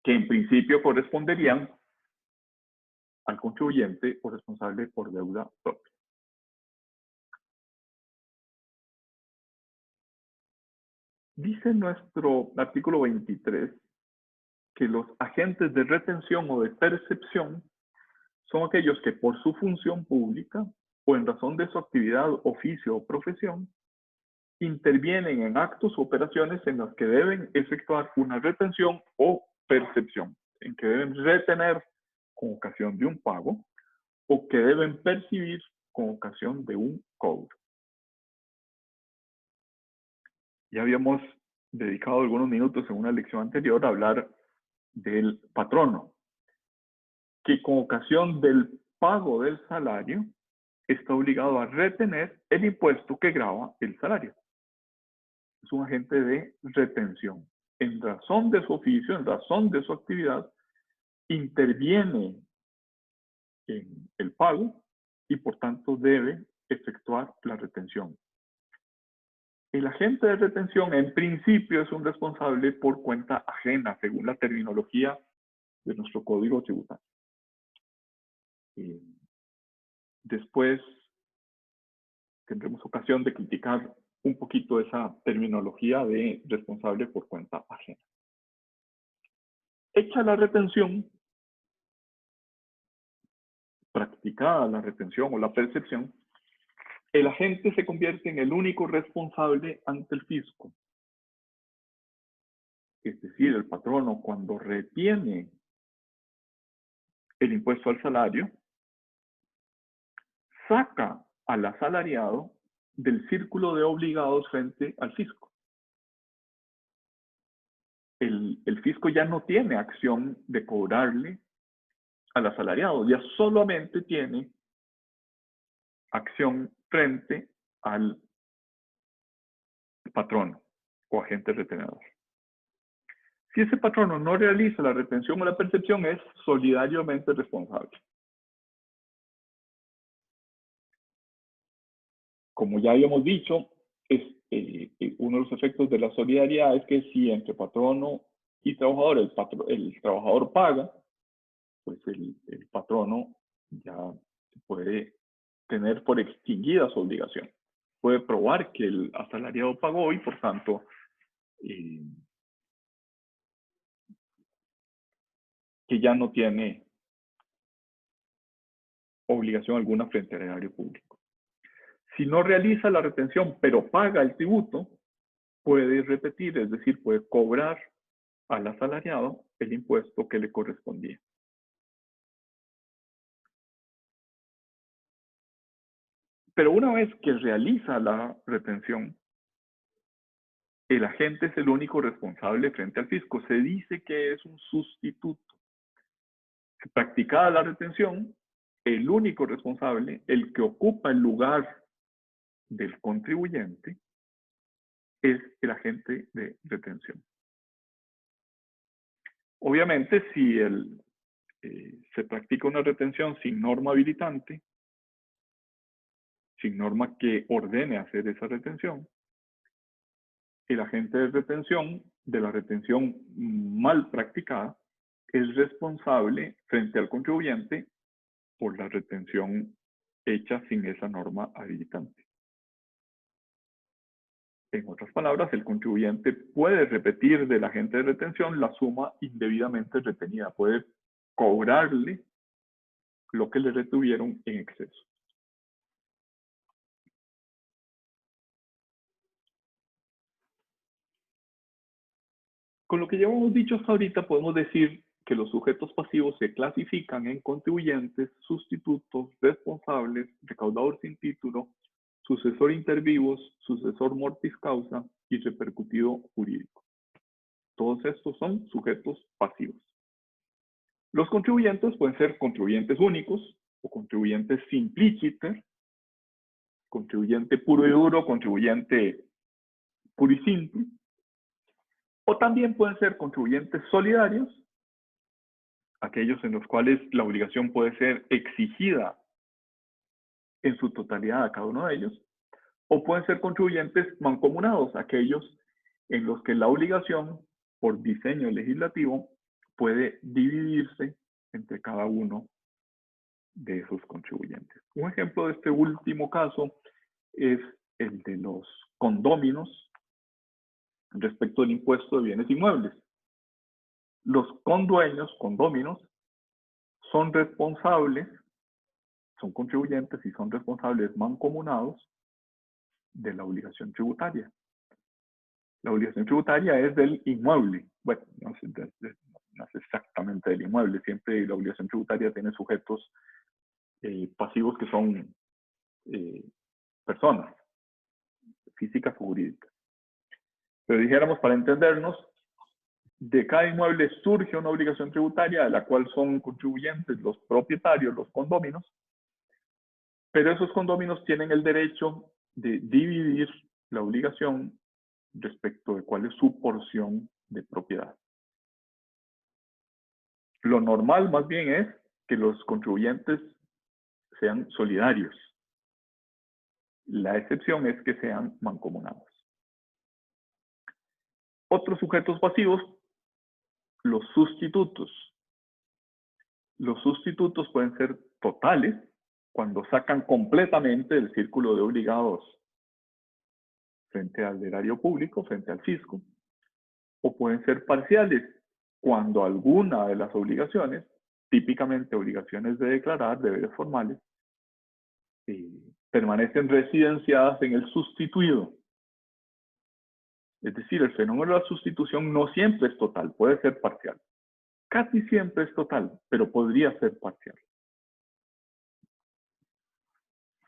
que en principio corresponderían al contribuyente o responsable por deuda propia. Dice nuestro artículo 23 que los agentes de retención o de percepción son aquellos que por su función pública o en razón de su actividad, oficio o profesión, intervienen en actos o operaciones en las que deben efectuar una retención o percepción, en que deben retener con ocasión de un pago o que deben percibir con ocasión de un cobro. Ya habíamos dedicado algunos minutos en una lección anterior a hablar del patrono, que con ocasión del pago del salario está obligado a retener el impuesto que grava el salario. Es un agente de retención. En razón de su oficio, en razón de su actividad, interviene en el pago y por tanto debe efectuar la retención. El agente de retención en principio es un responsable por cuenta ajena, según la terminología de nuestro código tributario. Después tendremos ocasión de criticar un poquito esa terminología de responsable por cuenta ajena. Hecha la retención, practicada la retención o la percepción, el agente se convierte en el único responsable ante el fisco. Es decir, el patrono cuando retiene el impuesto al salario, saca al asalariado del círculo de obligados frente al fisco. El fisco ya no tiene acción de cobrarle al asalariado, ya solamente tiene acción frente al patrono o agente retenedor. Si ese patrono no realiza la retención o la percepción, es solidariamente responsable. Como ya habíamos dicho, uno de los efectos de la solidaridad es que si entre patrono y trabajador el trabajador paga, pues el patrono ya puede tener por extinguida su obligación. Puede probar que el asalariado pagó y por tanto que ya no tiene obligación alguna frente al erario público. Si no realiza la retención, pero paga el tributo, puede repetir, es decir, puede cobrar al asalariado el impuesto que le correspondía. Pero una vez que realiza la retención, el agente es el único responsable frente al fisco. Se dice que es un sustituto. Practicada la retención, el único responsable, el que ocupa el lugar del contribuyente, es el agente de retención. Obviamente, si se practica una retención sin norma habilitante, sin norma que ordene hacer esa retención, el agente de retención de la retención mal practicada es responsable frente al contribuyente por la retención hecha sin esa norma habilitante. En otras palabras, el contribuyente puede repetir del agente de retención la suma indebidamente retenida, puede cobrarle lo que le retuvieron en exceso. Con lo que llevamos dicho hasta ahorita, podemos decir que los sujetos pasivos se clasifican en contribuyentes, sustitutos, responsables, recaudador sin título, sucesor inter vivos, sucesor mortis causa y repercutido jurídico. Todos estos son sujetos pasivos. Los contribuyentes pueden ser contribuyentes únicos o contribuyentes simpliciter, contribuyente puro y duro, contribuyente puro y simple, o también pueden ser contribuyentes solidarios, aquellos en los cuales la obligación puede ser exigida en su totalidad a cada uno de ellos, o pueden ser contribuyentes mancomunados, aquellos en los que la obligación, por diseño legislativo, puede dividirse entre cada uno de esos contribuyentes. Un ejemplo de este último caso es el de los condóminos respecto del impuesto de bienes inmuebles. Los condueños, condóminos, son responsables, son contribuyentes y son responsables mancomunados de la obligación tributaria. La obligación tributaria es del inmueble. Bueno, no es exactamente del inmueble. Siempre la obligación tributaria tiene sujetos pasivos que son personas, físicas o jurídicas. Pero dijéramos, para entendernos, de cada inmueble surge una obligación tributaria de la cual son contribuyentes los propietarios, los condóminos, pero esos condóminos tienen el derecho de dividir la obligación respecto de cuál es su porción de propiedad. Lo normal más bien es que los contribuyentes sean solidarios. La excepción es que sean mancomunados. Otros sujetos pasivos, los sustitutos. Los sustitutos pueden ser totales, cuando sacan completamente el círculo de obligados frente al erario público, frente al fisco, o pueden ser parciales, cuando alguna de las obligaciones, típicamente obligaciones de declarar, deberes formales, permanecen residenciadas en el sustituido. Es decir, el fenómeno de la sustitución no siempre es total, puede ser parcial. Casi siempre es total, pero podría ser parcial.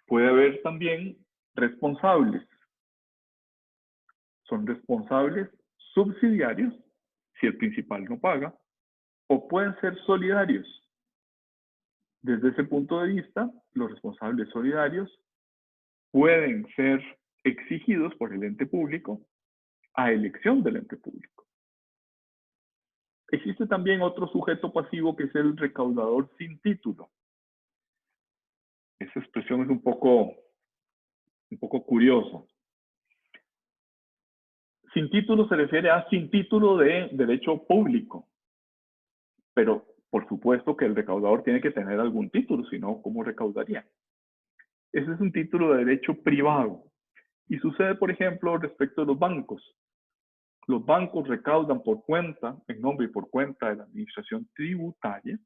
Puede haber también responsables. Son responsables subsidiarios, si el principal no paga, o pueden ser solidarios. Desde ese punto de vista, los responsables solidarios pueden ser exigidos por el ente público a elección del ente público. Existe también otro sujeto pasivo que es el recaudador sin título. Esa expresión es un poco curiosa. Sin título se refiere a sin título de derecho público. Pero por supuesto que el recaudador tiene que tener algún título, si no, ¿cómo recaudaría? Ese es un título de derecho privado. Y sucede, por ejemplo, respecto de los bancos. Los bancos recaudan por cuenta, en nombre y por cuenta de la administración tributaria,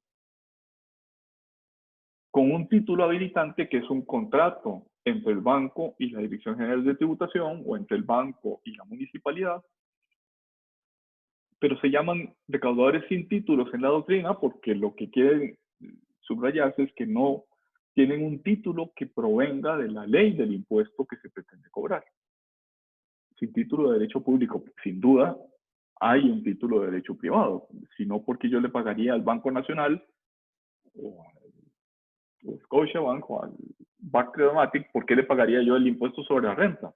con un título habilitante que es un contrato entre el banco y la Dirección General de Tributación, o entre el banco y la municipalidad, pero se llaman recaudadores sin títulos en la doctrina porque lo que quiere subrayarse es que no tienen un título que provenga de la ley del impuesto que se pretende cobrar. Sin título de derecho público, sin duda, hay un título de derecho privado, sino porque yo le pagaría al Banco Nacional o al Scotiabank o al Bank Credomatic, ¿por qué le pagaría yo el impuesto sobre la renta?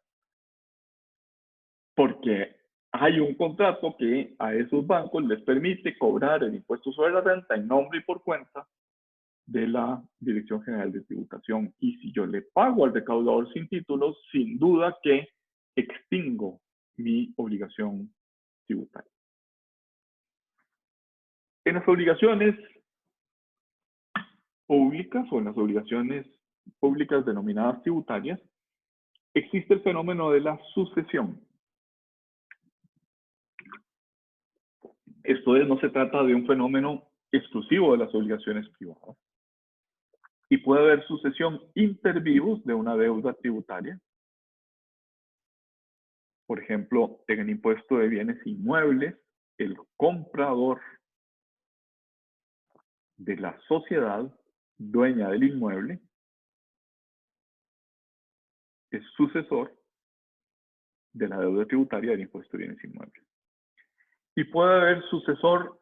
Porque hay un contrato que a esos bancos les permite cobrar el impuesto sobre la renta en nombre y por cuenta de la Dirección General de Tributación. Y si yo le pago al recaudador sin títulos, sin duda que extingo mi obligación tributaria. En las obligaciones públicas o en las obligaciones públicas denominadas tributarias, existe el fenómeno de la sucesión. Esto es, no se trata de un fenómeno exclusivo de las obligaciones privadas. Y puede haber sucesión inter vivos de una deuda tributaria. Por ejemplo, en el impuesto de bienes inmuebles, el comprador de la sociedad dueña del inmueble es sucesor de la deuda tributaria del impuesto de bienes inmuebles. Y puede haber sucesor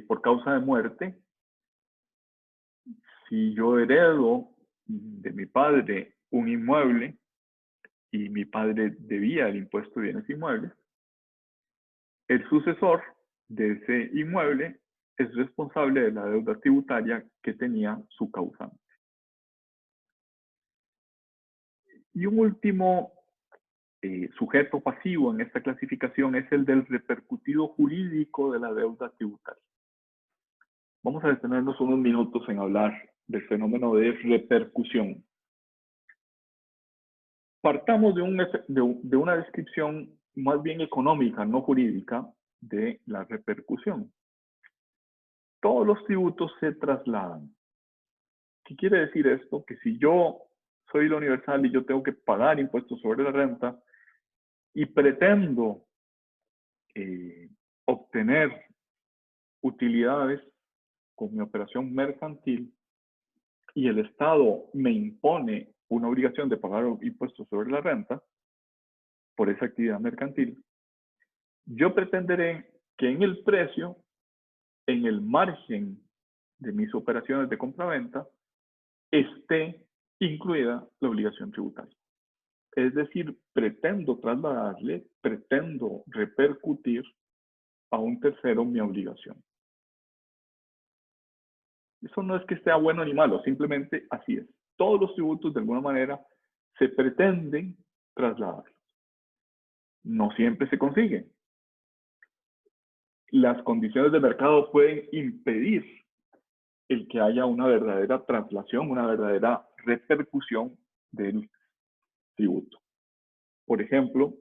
por causa de muerte. Si yo heredo de mi padre un inmueble y mi padre debía el impuesto de bienes inmuebles, el sucesor de ese inmueble es responsable de la deuda tributaria que tenía su causante. Y un último sujeto pasivo en esta clasificación es el del repercutido jurídico de la deuda tributaria. Vamos a detenernos unos minutos en hablar del fenómeno de repercusión. Partamos de una descripción más bien económica, no jurídica, de la repercusión. Todos los tributos se trasladan. ¿Qué quiere decir esto? Que si yo soy la Universal y yo tengo que pagar impuestos sobre la renta y pretendo obtener utilidades con mi operación mercantil y el Estado me impone una obligación de pagar impuestos sobre la renta por esa actividad mercantil, yo pretenderé que en el precio, en el margen de mis operaciones de compraventa, esté incluida la obligación tributaria. Es decir, pretendo trasladarle, pretendo repercutir a un tercero mi obligación. Eso no es que sea bueno ni malo, simplemente así es. Todos los tributos, de alguna manera, se pretenden trasladar. No siempre se consigue. Las condiciones de mercado pueden impedir el que haya una verdadera traslación, una verdadera repercusión del tributo. Por ejemplo,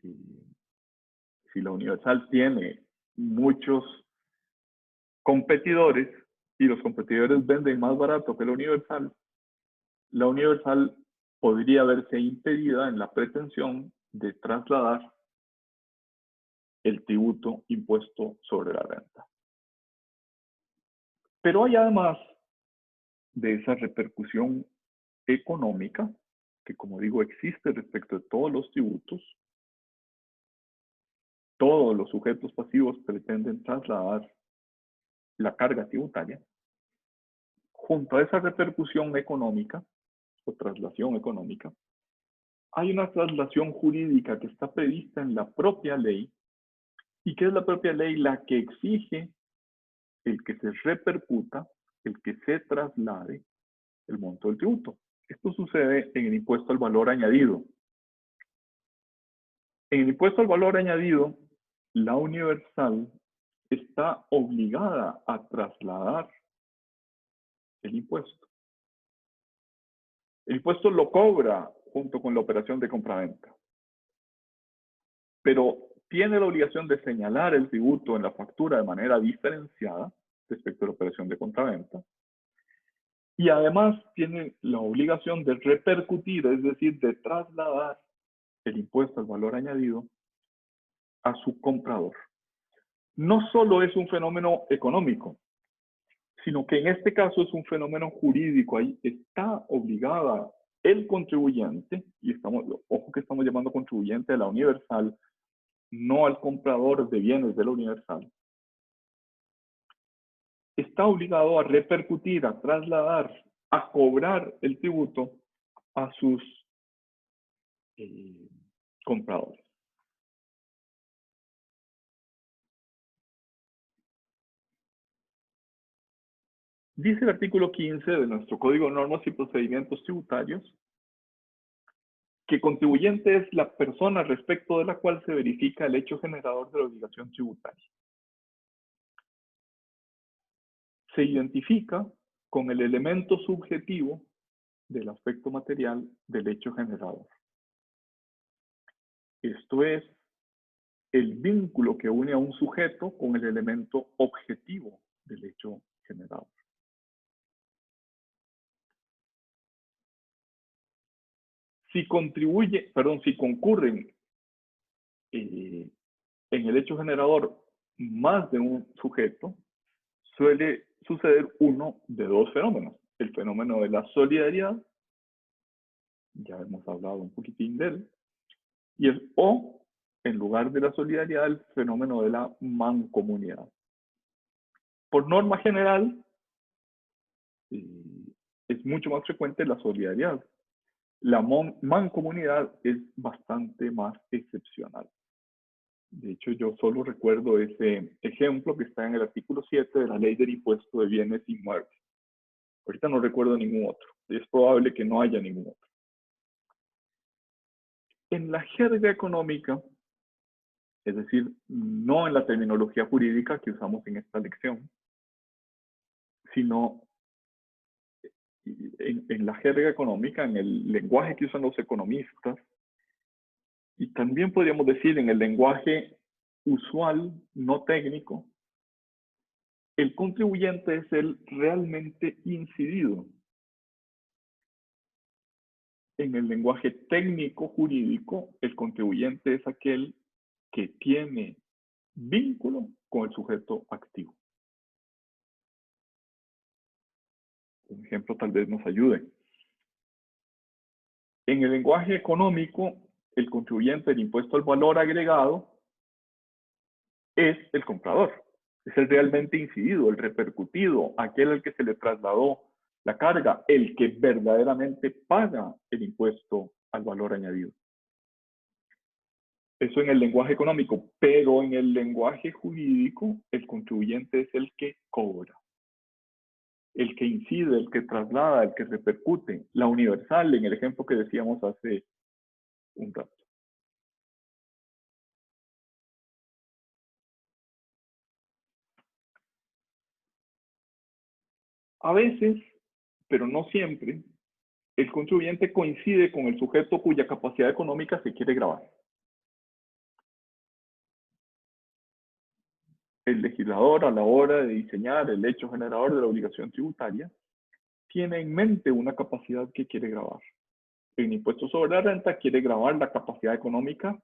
si la Universal tiene muchos competidores y los competidores venden más barato que la Universal podría verse impedida en la pretensión de trasladar el tributo impuesto sobre la renta. Pero hay además de esa repercusión económica, que como digo existe respecto de todos los tributos, todos los sujetos pasivos pretenden trasladar la carga tributaria. Junto a esa repercusión económica o traslación económica, hay una traslación jurídica que está prevista en la propia ley y que es la propia ley la que exige el que se repercuta, el que se traslade el monto del tributo. Esto sucede en el impuesto al valor añadido. En el impuesto al valor añadido, la Universal está obligada a trasladar el impuesto. El impuesto lo cobra junto con la operación de compraventa, pero tiene la obligación de señalar el tributo en la factura de manera diferenciada respecto a la operación de compraventa. Y además tiene la obligación de repercutir, es decir, de trasladar el impuesto al valor añadido a su comprador. No solo es un fenómeno económico, sino que en este caso es un fenómeno jurídico. Ahí está obligada el contribuyente, y ojo que estamos llamando contribuyente de la Universal, no al comprador de bienes de la Universal. Está obligado a repercutir, a trasladar, a cobrar el tributo a sus compradores. Dice el artículo 15 de nuestro Código de Normas y Procedimientos Tributarios que contribuyente es la persona respecto de la cual se verifica el hecho generador de la obligación tributaria. Se identifica con el elemento subjetivo del aspecto material del hecho generador. Esto es el vínculo que une a un sujeto con el elemento objetivo del hecho generador. Si concurren en el hecho generador más de un sujeto, suele suceder uno de dos fenómenos. El fenómeno de la solidaridad, ya hemos hablado un poquitín de él, o, en lugar de la solidaridad, el fenómeno de la mancomunidad. Por norma general, es mucho más frecuente la solidaridad. La mancomunidad es bastante más excepcional. De hecho, yo solo recuerdo ese ejemplo que está en el artículo 7 de la Ley del Impuesto de Bienes Inmuebles. Ahorita no recuerdo ningún otro. Es probable que no haya ningún otro. En la jerga económica, es decir, no en la terminología jurídica que usamos en esta lección, sino en la jerga económica, en el lenguaje que usan los economistas, y también podríamos decir en el lenguaje usual, no técnico, el contribuyente es el realmente incidido. En el lenguaje técnico jurídico, el contribuyente es aquel que tiene vínculo con el sujeto activo. Un ejemplo tal vez nos ayude. En el lenguaje económico, el contribuyente del impuesto al valor agregado es el comprador. Es el realmente incidido, el repercutido, aquel al que se le trasladó la carga, el que verdaderamente paga el impuesto al valor añadido. Eso en el lenguaje económico, pero en el lenguaje jurídico, el contribuyente es el que cobra, el que incide, el que traslada, el que repercute. La universal, en el ejemplo que decíamos hace un rato. A veces, pero no siempre, el contribuyente coincide con el sujeto cuya capacidad económica se quiere gravar. El legislador, a la hora de diseñar el hecho generador de la obligación tributaria, tiene en mente una capacidad que quiere gravar. En impuesto sobre la renta quiere gravar la capacidad económica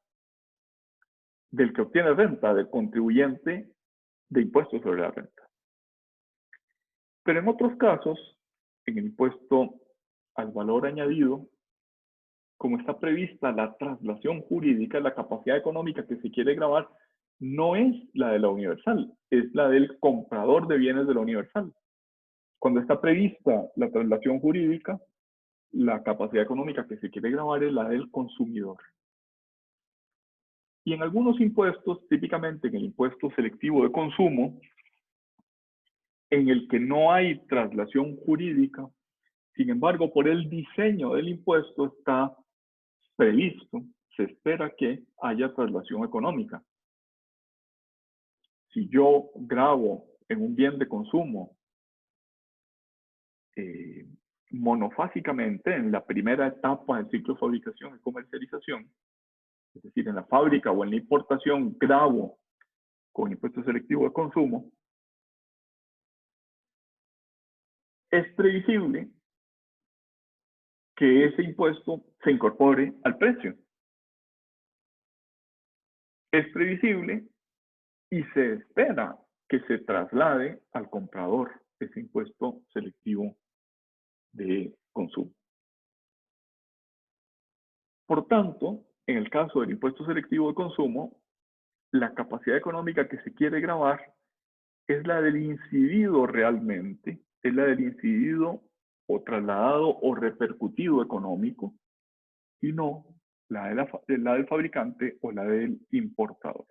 del que obtiene renta, del contribuyente de impuestos sobre la renta. Pero en otros casos, en el impuesto al valor añadido, como está prevista la traslación jurídica, la capacidad económica que se quiere gravar no es la de la universal, es la del comprador de bienes de la universal. Cuando está prevista la traslación jurídica, la capacidad económica que se quiere gravar es la del consumidor. Y en algunos impuestos, típicamente en el impuesto selectivo de consumo, en el que no hay traslación jurídica, sin embargo, por el diseño del impuesto está previsto, se espera que haya traslación económica. Si yo grabo en un bien de consumo monofásicamente en la primera etapa del ciclo de fabricación y comercialización, es decir, en la fábrica o en la importación, grabo con impuesto selectivo de consumo, es previsible que ese impuesto se incorpore al precio. Es previsible y se espera que se traslade al comprador ese impuesto selectivo de consumo. Por tanto, en el caso del impuesto selectivo de consumo, la capacidad económica que se quiere gravar es la del incidido realmente, es la del incidido o trasladado o repercutido económico, y no la del fabricante o la del importador.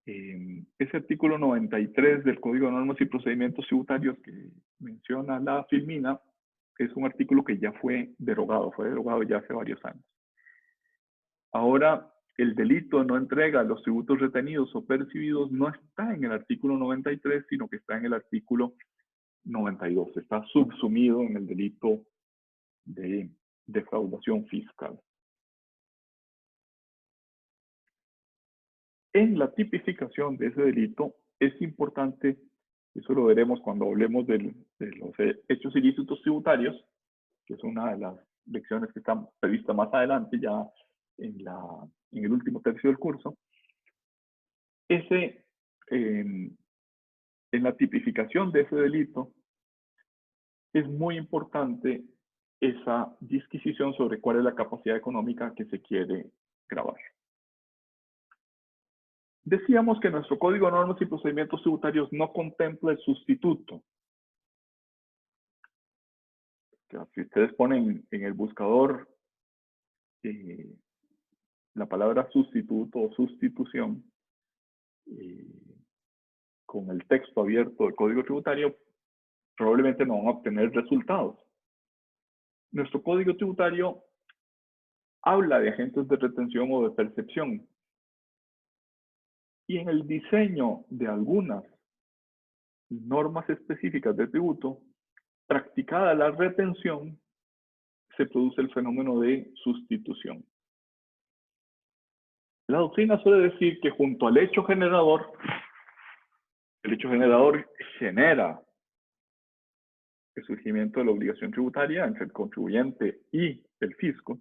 Ese artículo 93 del Código de Normas y Procedimientos Tributarios que menciona la Filmina es un artículo que ya fue derogado ya hace varios años. Ahora, el delito de no entrega de los tributos retenidos o percibidos no está en el artículo 93, sino que está en el artículo 92. Está subsumido en el delito de defraudación fiscal. En la tipificación de ese delito es importante, eso lo veremos cuando hablemos de los hechos ilícitos tributarios, que es una de las lecciones que están previstas más adelante, ya en el último tercio del curso. En la tipificación de ese delito es muy importante esa disquisición sobre cuál es la capacidad económica que se quiere gravar. Decíamos que nuestro Código de Normas y Procedimientos Tributarios no contempla el sustituto. Si ustedes ponen en el buscador la palabra sustituto o sustitución con el texto abierto del Código Tributario, probablemente no van a obtener resultados. Nuestro Código Tributario habla de agentes de retención o de percepción. Y en el diseño de algunas normas específicas de tributo, practicada la retención, se produce el fenómeno de sustitución. La doctrina suele decir que junto al hecho generador, el hecho generador genera el surgimiento de la obligación tributaria entre el contribuyente y el fisco.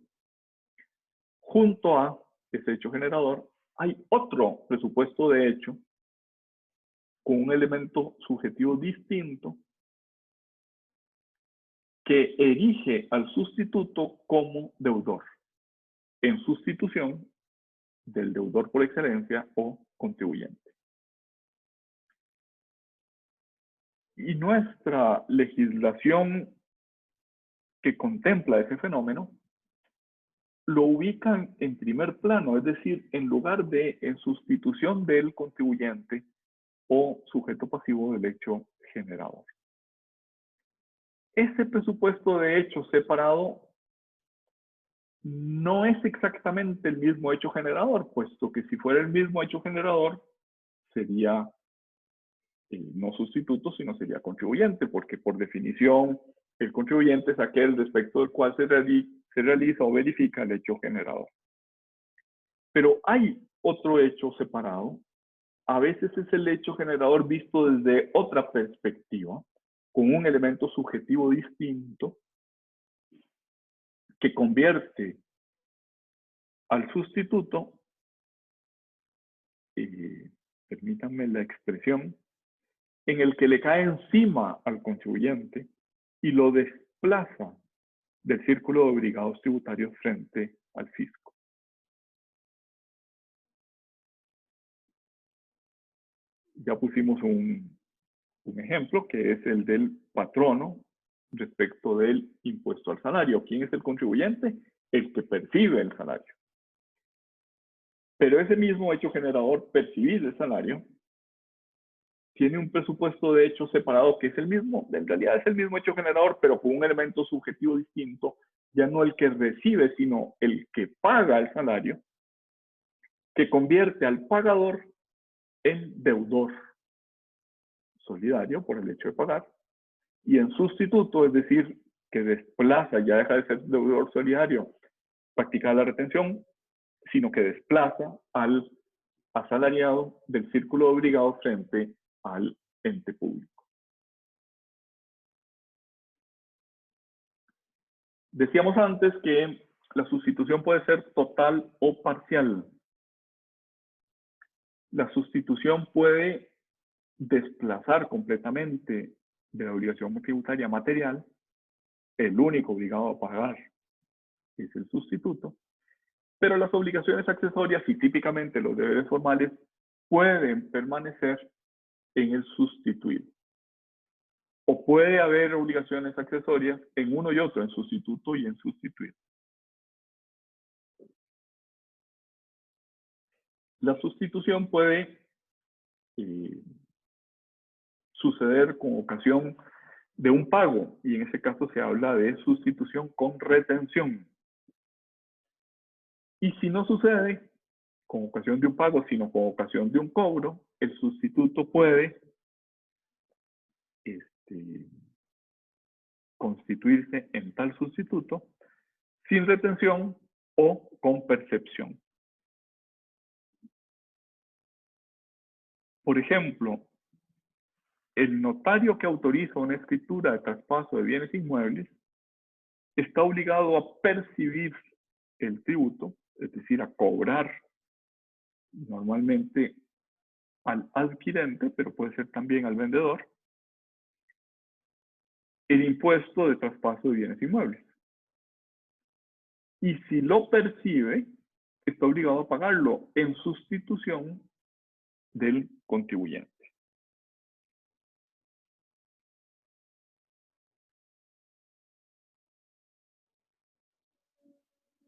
Junto a ese hecho generador hay otro presupuesto de hecho con un elemento subjetivo distinto que erige al sustituto como deudor, en sustitución del deudor por excelencia o contribuyente. Y nuestra legislación que contempla ese fenómeno lo ubican en primer plano, es decir, en lugar de en sustitución del contribuyente o sujeto pasivo del hecho generador. Ese presupuesto de hecho separado no es exactamente el mismo hecho generador, puesto que si fuera el mismo hecho generador, sería no sustituto, sino sería contribuyente, porque por definición el contribuyente es aquel respecto del cual se realiza o verifica el hecho generador. Pero hay otro hecho separado. A veces es el hecho generador visto desde otra perspectiva, con un elemento subjetivo distinto, que convierte al sustituto, permítanme la expresión, en el que le cae encima al contribuyente y lo desplaza del círculo de obligados tributarios frente al fisco. Ya pusimos un ejemplo que es el del patrono respecto del impuesto al salario. ¿Quién es el contribuyente? El que percibe el salario. Pero ese mismo hecho generador, percibir el salario, tiene un presupuesto de hecho separado que es el mismo, en realidad es el mismo hecho generador, pero con un elemento subjetivo distinto, ya no el que recibe, sino el que paga el salario, que convierte al pagador en deudor solidario por el hecho de pagar, y en sustituto, es decir, que desplaza, ya deja de ser deudor solidario, practicar la retención, sino que desplaza al asalariado del círculo de obligados frente al ente público. Decíamos antes que la sustitución puede ser total o parcial. La sustitución puede desplazar completamente de la obligación tributaria material, el único obligado a pagar es el sustituto, pero las obligaciones accesorias y típicamente los deberes formales pueden permanecer en el sustituido. O puede haber obligaciones accesorias en uno y otro, en sustituto y en sustituido. La sustitución puede suceder con ocasión de un pago, y en ese caso se habla de sustitución con retención. Y si no sucede con ocasión de un pago, sino con ocasión de un cobro, el sustituto puede constituirse en tal sustituto sin retención o con percepción. Por ejemplo, el notario que autoriza una escritura de traspaso de bienes inmuebles está obligado a percibir el tributo, es decir, a cobrar normalmente al adquirente, pero puede ser también al vendedor, el impuesto de traspaso de bienes inmuebles. Y si lo percibe, está obligado a pagarlo en sustitución del contribuyente.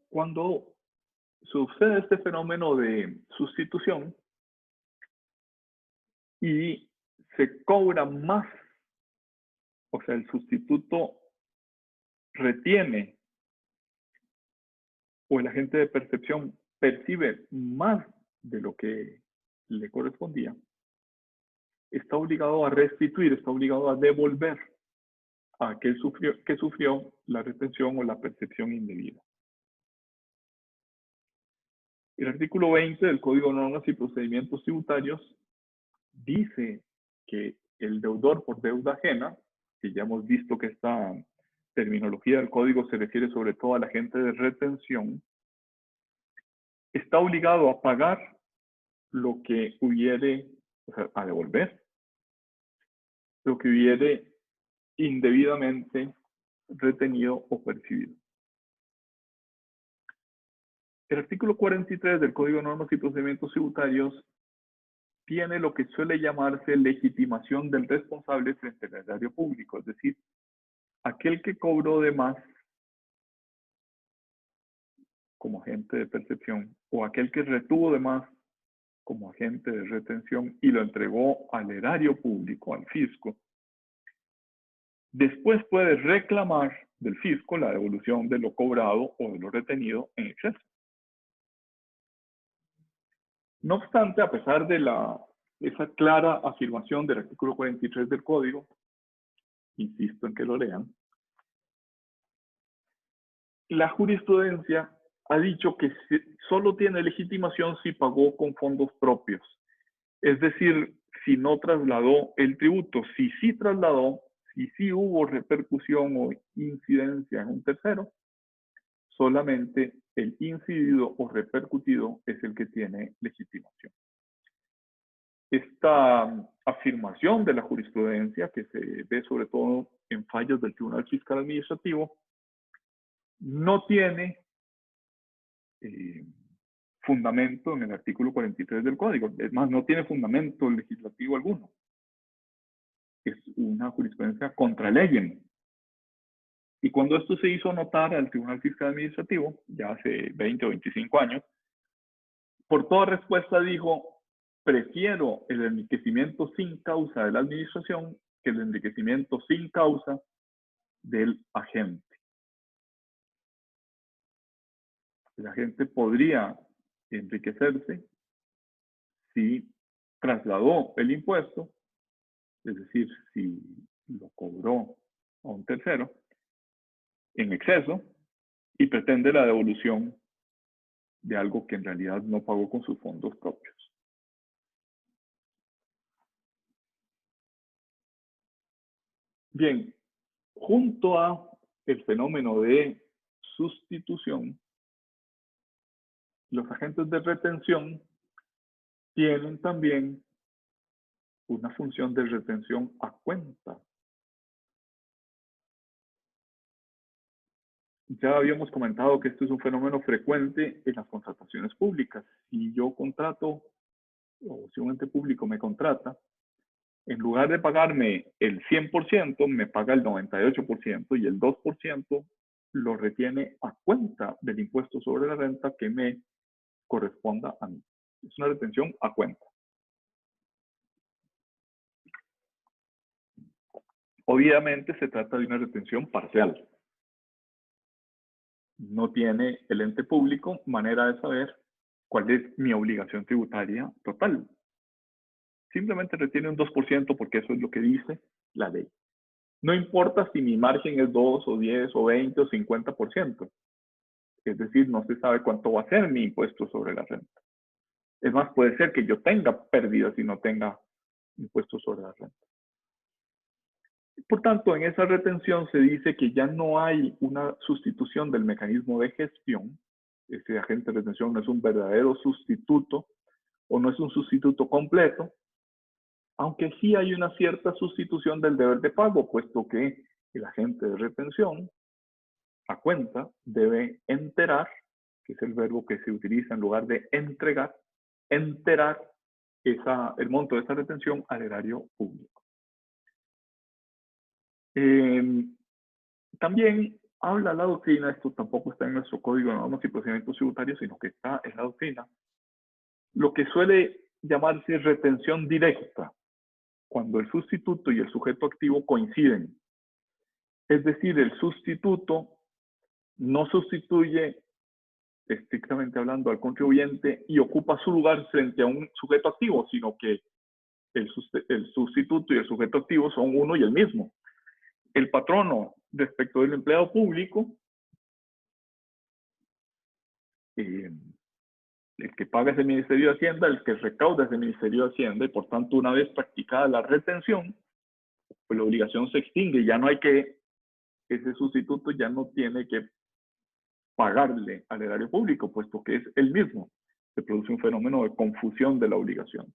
Cuando sucede este fenómeno de sustitución y se cobra más, o sea, el sustituto retiene o el agente de percepción percibe más de lo que le correspondía, está obligado a restituir, está obligado a devolver a aquel que sufrió la retención o la percepción indebida. El artículo 20 del Código de Normas y Procedimientos Tributarios dice que el deudor por deuda ajena, que ya hemos visto que esta terminología del código se refiere sobre todo al agente de retención, está obligado a pagar lo que hubiere, o sea, a devolver lo que hubiere indebidamente retenido o percibido. El artículo 43 del Código de Normas y Procedimientos Tributarios tiene lo que suele llamarse legitimación del responsable frente al erario público, es decir, aquel que cobró de más como agente de percepción o aquel que retuvo de más como agente de retención y lo entregó al erario público, al fisco, después puede reclamar del fisco la devolución de lo cobrado o de lo retenido en exceso. No obstante, a pesar de esa clara afirmación del artículo 43 del Código, insisto en que lo lean, la jurisprudencia ha dicho que solo tiene legitimación si pagó con fondos propios. Es decir, si no trasladó el tributo. Si sí trasladó, si sí hubo repercusión o incidencia en un tercero, solamente el incidido o repercutido es el que tiene legitimación. Esta afirmación de la jurisprudencia, que se ve sobre todo en fallos del Tribunal Fiscal Administrativo, no tiene fundamento en el artículo 43 del Código. Es más, no tiene fundamento legislativo alguno. Es una jurisprudencia contra ley. Y cuando esto se hizo notar al Tribunal Fiscal Administrativo, ya hace 20 o 25 años, por toda respuesta dijo: prefiero el enriquecimiento sin causa de la administración que el enriquecimiento sin causa del agente. El agente podría enriquecerse si trasladó el impuesto, es decir, si lo cobró a un tercero en exceso y pretende la devolución de algo que en realidad no pagó con sus fondos propios. Bien, junto a el fenómeno de sustitución, los agentes de retención tienen también una función de retención a cuenta. Ya habíamos comentado que esto es un fenómeno frecuente en las contrataciones públicas. Si yo contrato, o si un ente público me contrata, en lugar de pagarme el 100%, me paga el 98% y el 2% lo retiene a cuenta del impuesto sobre la renta que me corresponda a mí. Es una retención a cuenta. Obviamente se trata de una retención parcial. No tiene el ente público manera de saber cuál es mi obligación tributaria total. Simplemente retiene un 2% porque eso es lo que dice la ley. No importa si mi margen es 2 o 10 o 20 o 50%. Es decir, no se sabe cuánto va a ser mi impuesto sobre la renta. Es más, puede ser que yo tenga pérdidas y no tenga impuestos sobre la renta. Por tanto, en esa retención se dice que ya no hay una sustitución del mecanismo de gestión. Ese agente de retención no es un verdadero sustituto o no es un sustituto completo, aunque sí hay una cierta sustitución del deber de pago, puesto que el agente de retención, a cuenta, debe enterar, que es el verbo que se utiliza en lugar de entregar, enterar el monto de esa retención al erario público. También habla la doctrina, esto tampoco está en nuestro Código de Normas y Procedimientos Tributarios, sino que está en la doctrina, lo que suele llamarse retención directa, cuando el sustituto y el sujeto activo coinciden. Es decir, el sustituto no sustituye, estrictamente hablando, al contribuyente y ocupa su lugar frente a un sujeto activo, sino que el sustituto y el sujeto activo son uno y el mismo. El patrono respecto del empleado público, el que paga es el Ministerio de Hacienda, el que recauda es el Ministerio de Hacienda, y por tanto, una vez practicada la retención, pues la obligación se extingue, ya no hay que, ese sustituto ya no tiene que pagarle al erario público, puesto que es el mismo. Se produce un fenómeno de confusión de la obligación.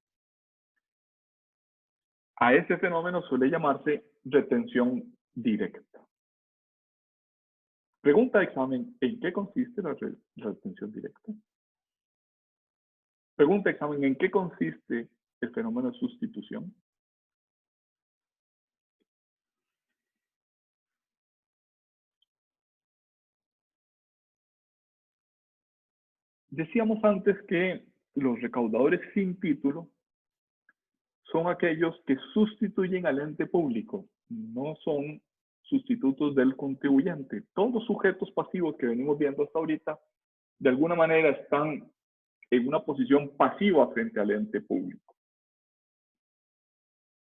A ese fenómeno suele llamarse retención directa. Pregunta de examen, ¿en qué consiste la retención directa? Pregunta de examen, ¿en qué consiste el fenómeno de sustitución? Decíamos antes que los recaudadores sin título son aquellos que sustituyen al ente público, no son sustitutos del contribuyente. Todos los sujetos pasivos que venimos viendo hasta ahorita, de alguna manera están en una posición pasiva frente al ente público.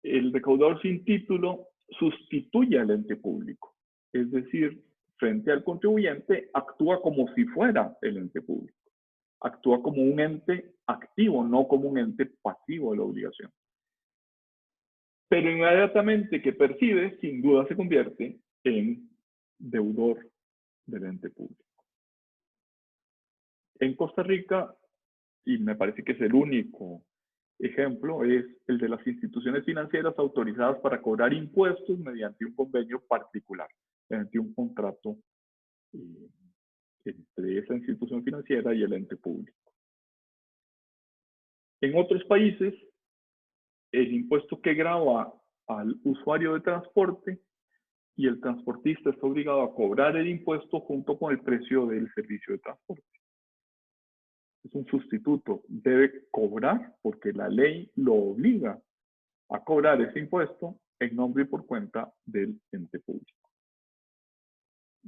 El recaudador sin título sustituye al ente público, es decir, frente al contribuyente actúa como si fuera el ente público. Actúa como un ente activo, no como un ente pasivo de la obligación. Pero inmediatamente que percibe, sin duda se convierte en deudor del ente público. En Costa Rica, y me parece que es el único ejemplo, es el de las instituciones financieras autorizadas para cobrar impuestos mediante un convenio particular, mediante un contrato entre esa institución financiera y el ente público. En otros países, el impuesto que grava al usuario de transporte y el transportista está obligado a cobrar el impuesto junto con el precio del servicio de transporte. Es un sustituto, debe cobrar porque la ley lo obliga a cobrar ese impuesto en nombre y por cuenta del ente público.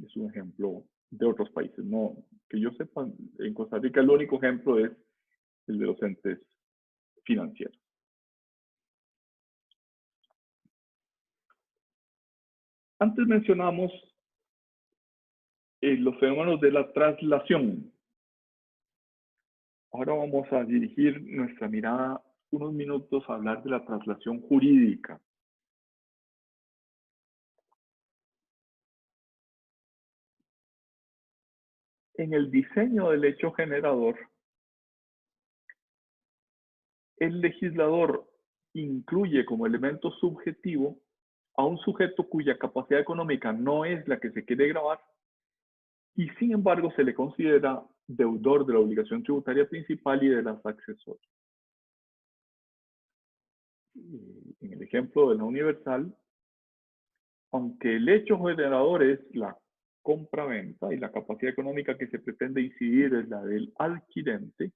Es un ejemplo de otros países. No, que yo sepa, en Costa Rica el único ejemplo es el de los entes financieros. Antes mencionamos los fenómenos de la traslación. Ahora vamos a dirigir nuestra mirada unos minutos a hablar de la traslación jurídica. En el diseño del hecho generador, el legislador incluye como elemento subjetivo a un sujeto cuya capacidad económica no es la que se quiere gravar y sin embargo se le considera deudor de la obligación tributaria principal y de las accesorias. En el ejemplo de la universal, aunque el hecho generador es la compra-venta y la capacidad económica que se pretende incidir es la del adquirente,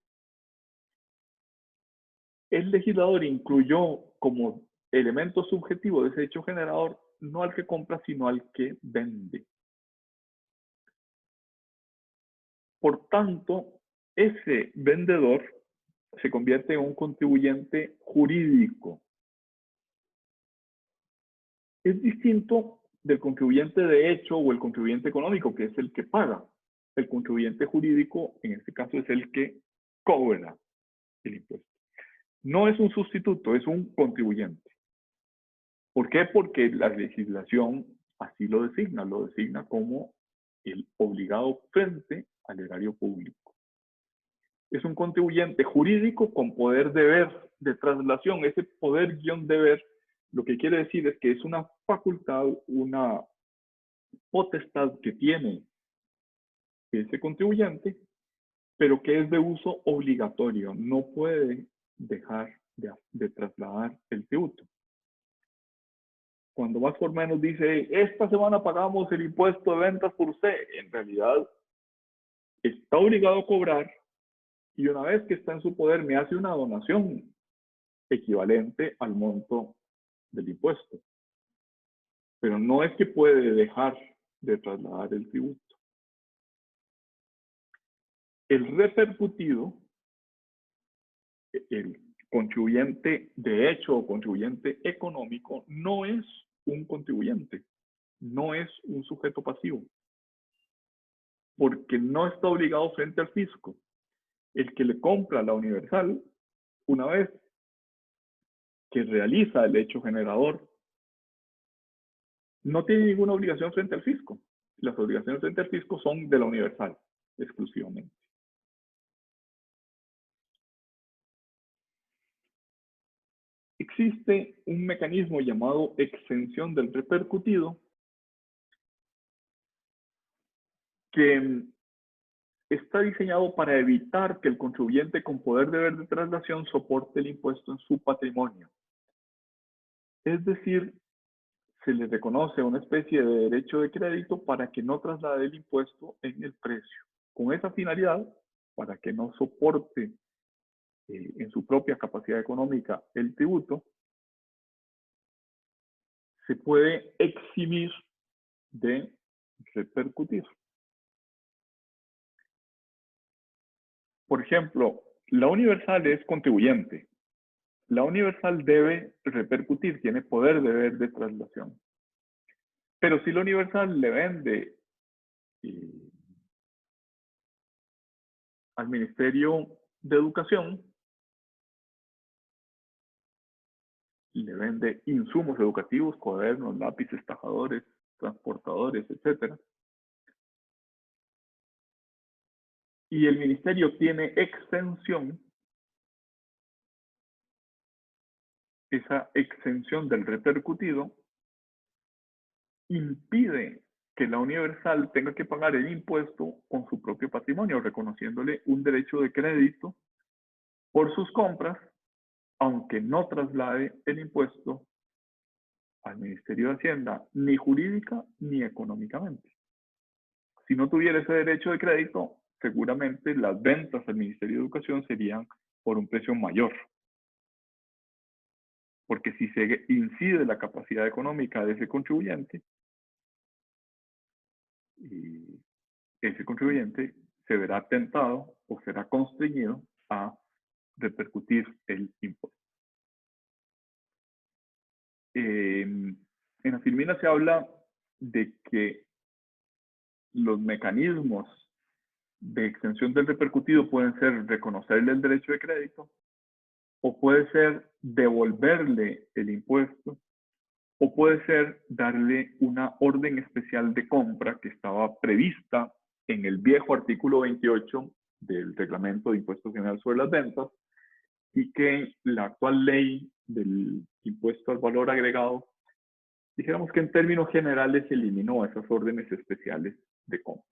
el legislador incluyó como elemento subjetivo de ese hecho generador no al que compra, sino al que vende. Por tanto, ese vendedor se convierte en un contribuyente jurídico. Es distinto del contribuyente de hecho o el contribuyente económico, que es el que paga. El contribuyente jurídico, en este caso, es el que cobra el impuesto. No es un sustituto, es un contribuyente. ¿Por qué? Porque la legislación así lo designa como el obligado frente al erario público. Es un contribuyente jurídico con poder deber de traslación. Ese poder guión deber, lo que quiere decir es que es una facultad, una potestad que tiene ese contribuyente, pero que es de uso obligatorio. No puede dejar de trasladar el tributo. Cuando más por menos dice, esta semana pagamos el impuesto de ventas por usted, en realidad está obligado a cobrar, y una vez que está en su poder me hace una donación equivalente al monto del impuesto. Pero no es que puede dejar de trasladar el tributo. El repercutido, el contribuyente de hecho o contribuyente económico, no es un contribuyente, no es un sujeto pasivo, porque no está obligado frente al fisco. El que le compra la universal, una vez que realiza el hecho generador, no tiene ninguna obligación frente al fisco. Las obligaciones frente al fisco son de la universal, exclusivamente. Existe un mecanismo llamado exención del repercutido que está diseñado para evitar que el contribuyente con poder deber de traslación soporte el impuesto en su patrimonio. Es decir, se le reconoce una especie de derecho de crédito para que no traslade el impuesto en el precio. Con esa finalidad, para que no soporte en su propia capacidad económica el tributo, se puede eximir de repercutir. Por ejemplo, la universal es contribuyente. La universal debe repercutir, tiene poder deber de traslación. Pero si la universal le vende al Ministerio de Educación, le vende insumos educativos, cuadernos, lápices, tajadores, transportadores, etc. Y el ministerio tiene exención, esa exención del repercutido impide que la universal tenga que pagar el impuesto con su propio patrimonio, reconociéndole un derecho de crédito por sus compras, aunque no traslade el impuesto al Ministerio de Hacienda, ni jurídica ni económicamente. Si no tuviera ese derecho de crédito, seguramente las ventas al Ministerio de Educación serían por un precio mayor. Porque si se incide la capacidad económica de ese contribuyente, ese contribuyente se verá tentado o será constreñido a repercutir el impuesto. En la Filmina se habla de que los mecanismos de extensión del repercutido pueden ser reconocerle el derecho de crédito, o puede ser devolverle el impuesto, o puede ser darle una orden especial de compra que estaba prevista en el viejo artículo 28 del Reglamento de Impuesto General sobre las Ventas, y que la actual ley del impuesto al valor agregado, dijéramos que en términos generales eliminó esas órdenes especiales de compra.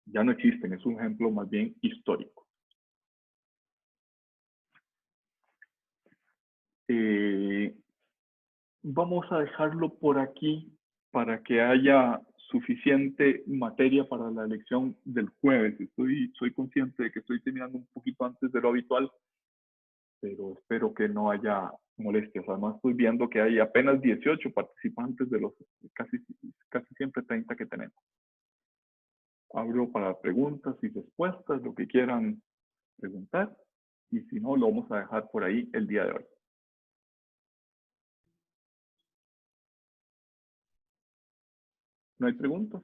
Ya no existen, es un ejemplo más bien histórico. Vamos a dejarlo por aquí para que haya suficiente materia para la lección del jueves. Soy consciente de que estoy terminando un poquito antes de lo habitual, pero espero que no haya molestias. Además, estoy viendo que hay apenas 18 participantes de los casi siempre 30 que tenemos. Abro para preguntas y respuestas, lo que quieran preguntar, y si no, lo vamos a dejar por ahí el día de hoy. ¿No hay preguntas?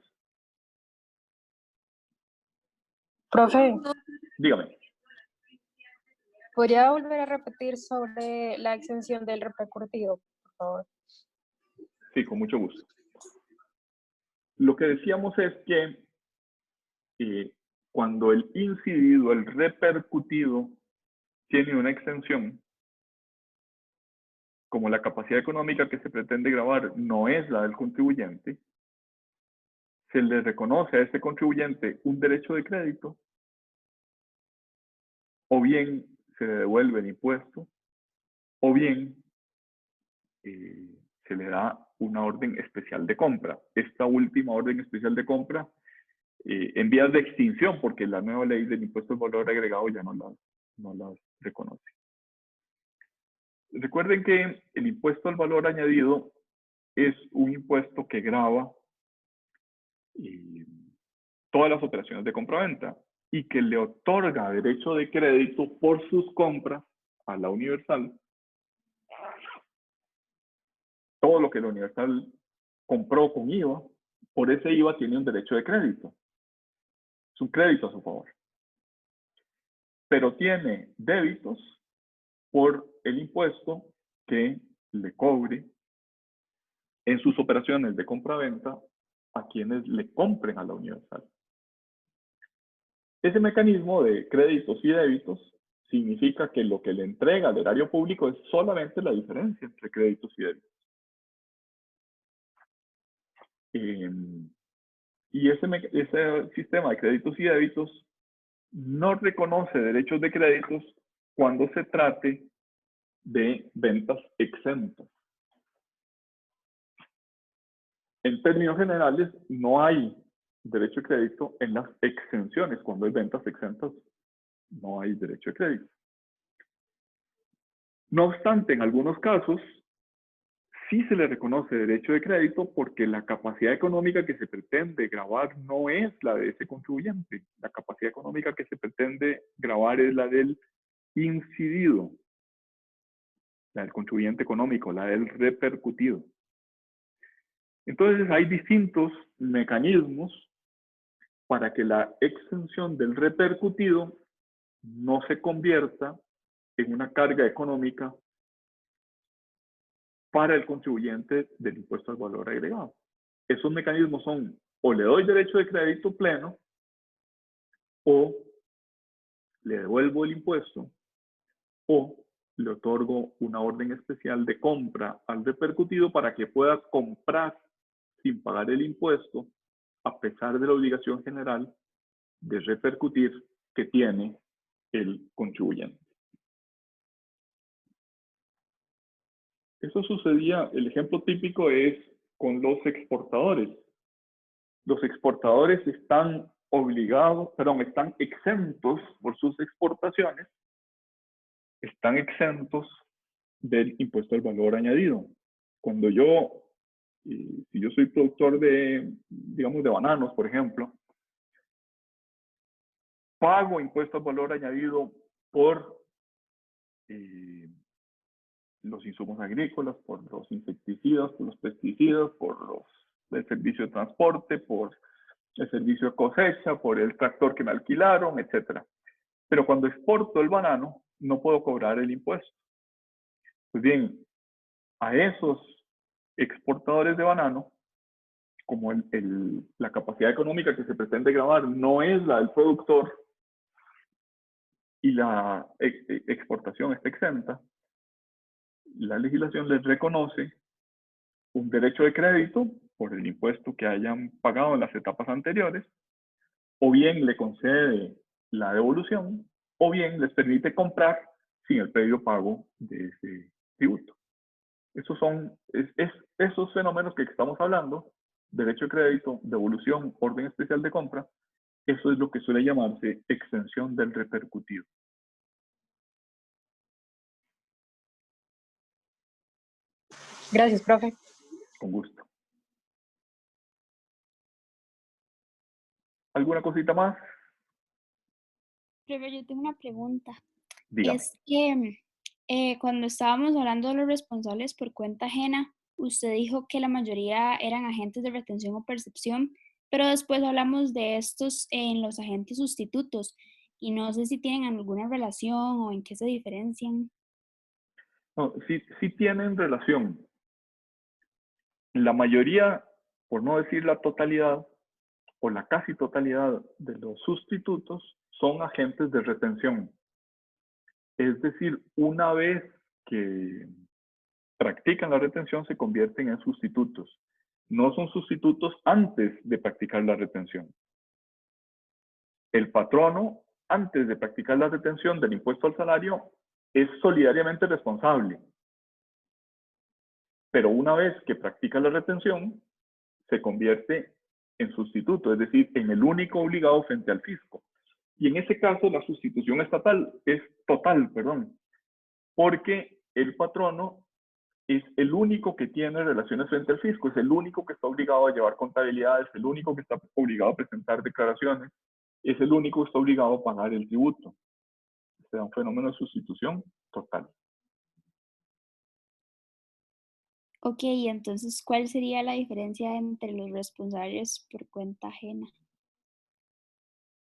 Profe, Dígame. ¿podría volver a repetir sobre la exención del repercutido, por favor? Sí, con mucho gusto. Lo que decíamos es que cuando el incidido, el repercutido, tiene una exención, como la capacidad económica que se pretende gravar no es la del contribuyente, se le reconoce a ese contribuyente un derecho de crédito, o bien se le devuelve el impuesto, o bien se le da una orden especial de compra. Esta última orden especial de compra en vías de extinción, porque la nueva ley del impuesto al valor agregado ya no las reconoce. Recuerden que el impuesto al valor añadido es un impuesto que grava todas las operaciones de compraventa y que le otorga derecho de crédito por sus compras a la Universal. Todo lo que la Universal compró con IVA, por ese IVA tiene un derecho de crédito. Es un crédito a su favor. Pero tiene débitos por el impuesto que le cobre en sus operaciones de compraventa a quienes le compren a la Universal. Ese mecanismo de créditos y débitos significa que lo que le entrega al erario público es solamente la diferencia entre créditos y débitos. Y ese sistema de créditos y débitos no reconoce derechos de créditos cuando se trate de ventas exentas. En términos generales, no hay derecho de crédito en las exenciones. Cuando hay ventas exentas, no hay derecho de crédito. No obstante, en algunos casos, sí se le reconoce derecho de crédito porque la capacidad económica que se pretende gravar no es la de ese contribuyente. La capacidad económica que se pretende gravar es la del incidido, la del contribuyente económico, la del repercutido. Entonces hay distintos mecanismos para que la exención del repercutido no se convierta en una carga económica para el contribuyente del impuesto al valor agregado. Esos mecanismos son o le doy derecho de crédito pleno o le devuelvo el impuesto o le otorgo una orden especial de compra al repercutido para que pueda comprar sin pagar el impuesto a pesar de la obligación general de repercutir que tiene el contribuyente. Eso sucedía, el ejemplo típico es con los exportadores. Los exportadores están están exentos por sus exportaciones, están exentos del impuesto al valor añadido. Cuando si yo soy productor digamos, de bananos, por ejemplo, pago impuesto al valor añadido por los insumos agrícolas, por los insecticidas, por los pesticidas, por el servicio de transporte, por el servicio de cosecha, por el tractor que me alquilaron, etc. Pero cuando exporto el banano, no puedo cobrar el impuesto. Pues bien, a esos exportadores de banano, como la capacidad económica que se pretende gravar no es la del productor y la exportación está exenta, la legislación les reconoce un derecho de crédito por el impuesto que hayan pagado en las etapas anteriores, o bien le concede la devolución, o bien les permite comprar sin el previo pago de ese tributo. Esos fenómenos que estamos hablando, derecho de crédito, devolución, orden especial de compra, eso es lo que suele llamarse exención del repercutido. Gracias, profe. Con gusto. ¿Alguna cosita más? Profe, yo tengo una pregunta. Dígame. Es que cuando estábamos hablando de los responsables por cuenta ajena, usted dijo que la mayoría eran agentes de retención o percepción, pero después hablamos de estos en los agentes sustitutos y no sé si tienen alguna relación o en qué se diferencian. No, sí tienen relación. La mayoría, por no decir la totalidad, o la casi totalidad de los sustitutos son agentes de retención. Es decir, una vez que practican la retención, se convierten en sustitutos. No son sustitutos antes de practicar la retención. El patrono, antes de practicar la retención del impuesto al salario, es solidariamente responsable. Pero una vez que practica la retención, se convierte en sustituto, es decir, en el único obligado frente al fisco. Y en ese caso, la sustitución es total, porque el patrono es el único que tiene relaciones frente al fisco, es el único que está obligado a llevar contabilidad, es el único que está obligado a presentar declaraciones, es el único que está obligado a pagar el tributo. O sea, un fenómeno de sustitución total. Ok, entonces, ¿cuál sería la diferencia entre los responsables por cuenta ajena?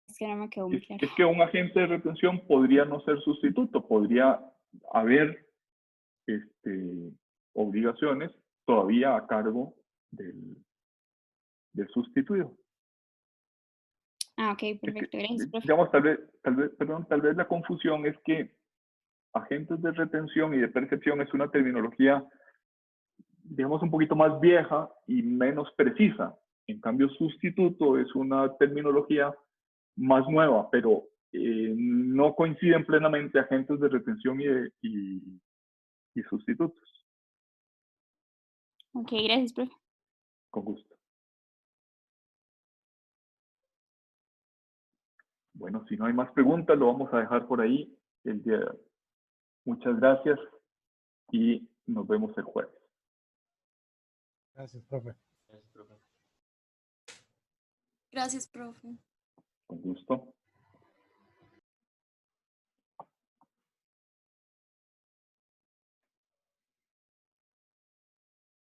Es que no me quedó muy claro. Es que un agente de retención podría no ser sustituto, podría haber obligaciones todavía a cargo del sustituido. Ah, ok, perfecto. Gracias, profe. Digamos, tal vez la confusión es que agentes de retención y de percepción es una terminología, digamos, un poquito más vieja y menos precisa. En cambio, sustituto es una terminología más nueva, pero no coinciden plenamente agentes de retención y sustitutos. Ok, gracias, profe. Con gusto. Bueno, si no hay más preguntas, lo vamos a dejar por ahí el día de hoy. Muchas gracias y nos vemos el jueves. Gracias, profe. Gracias, profe. Con gusto.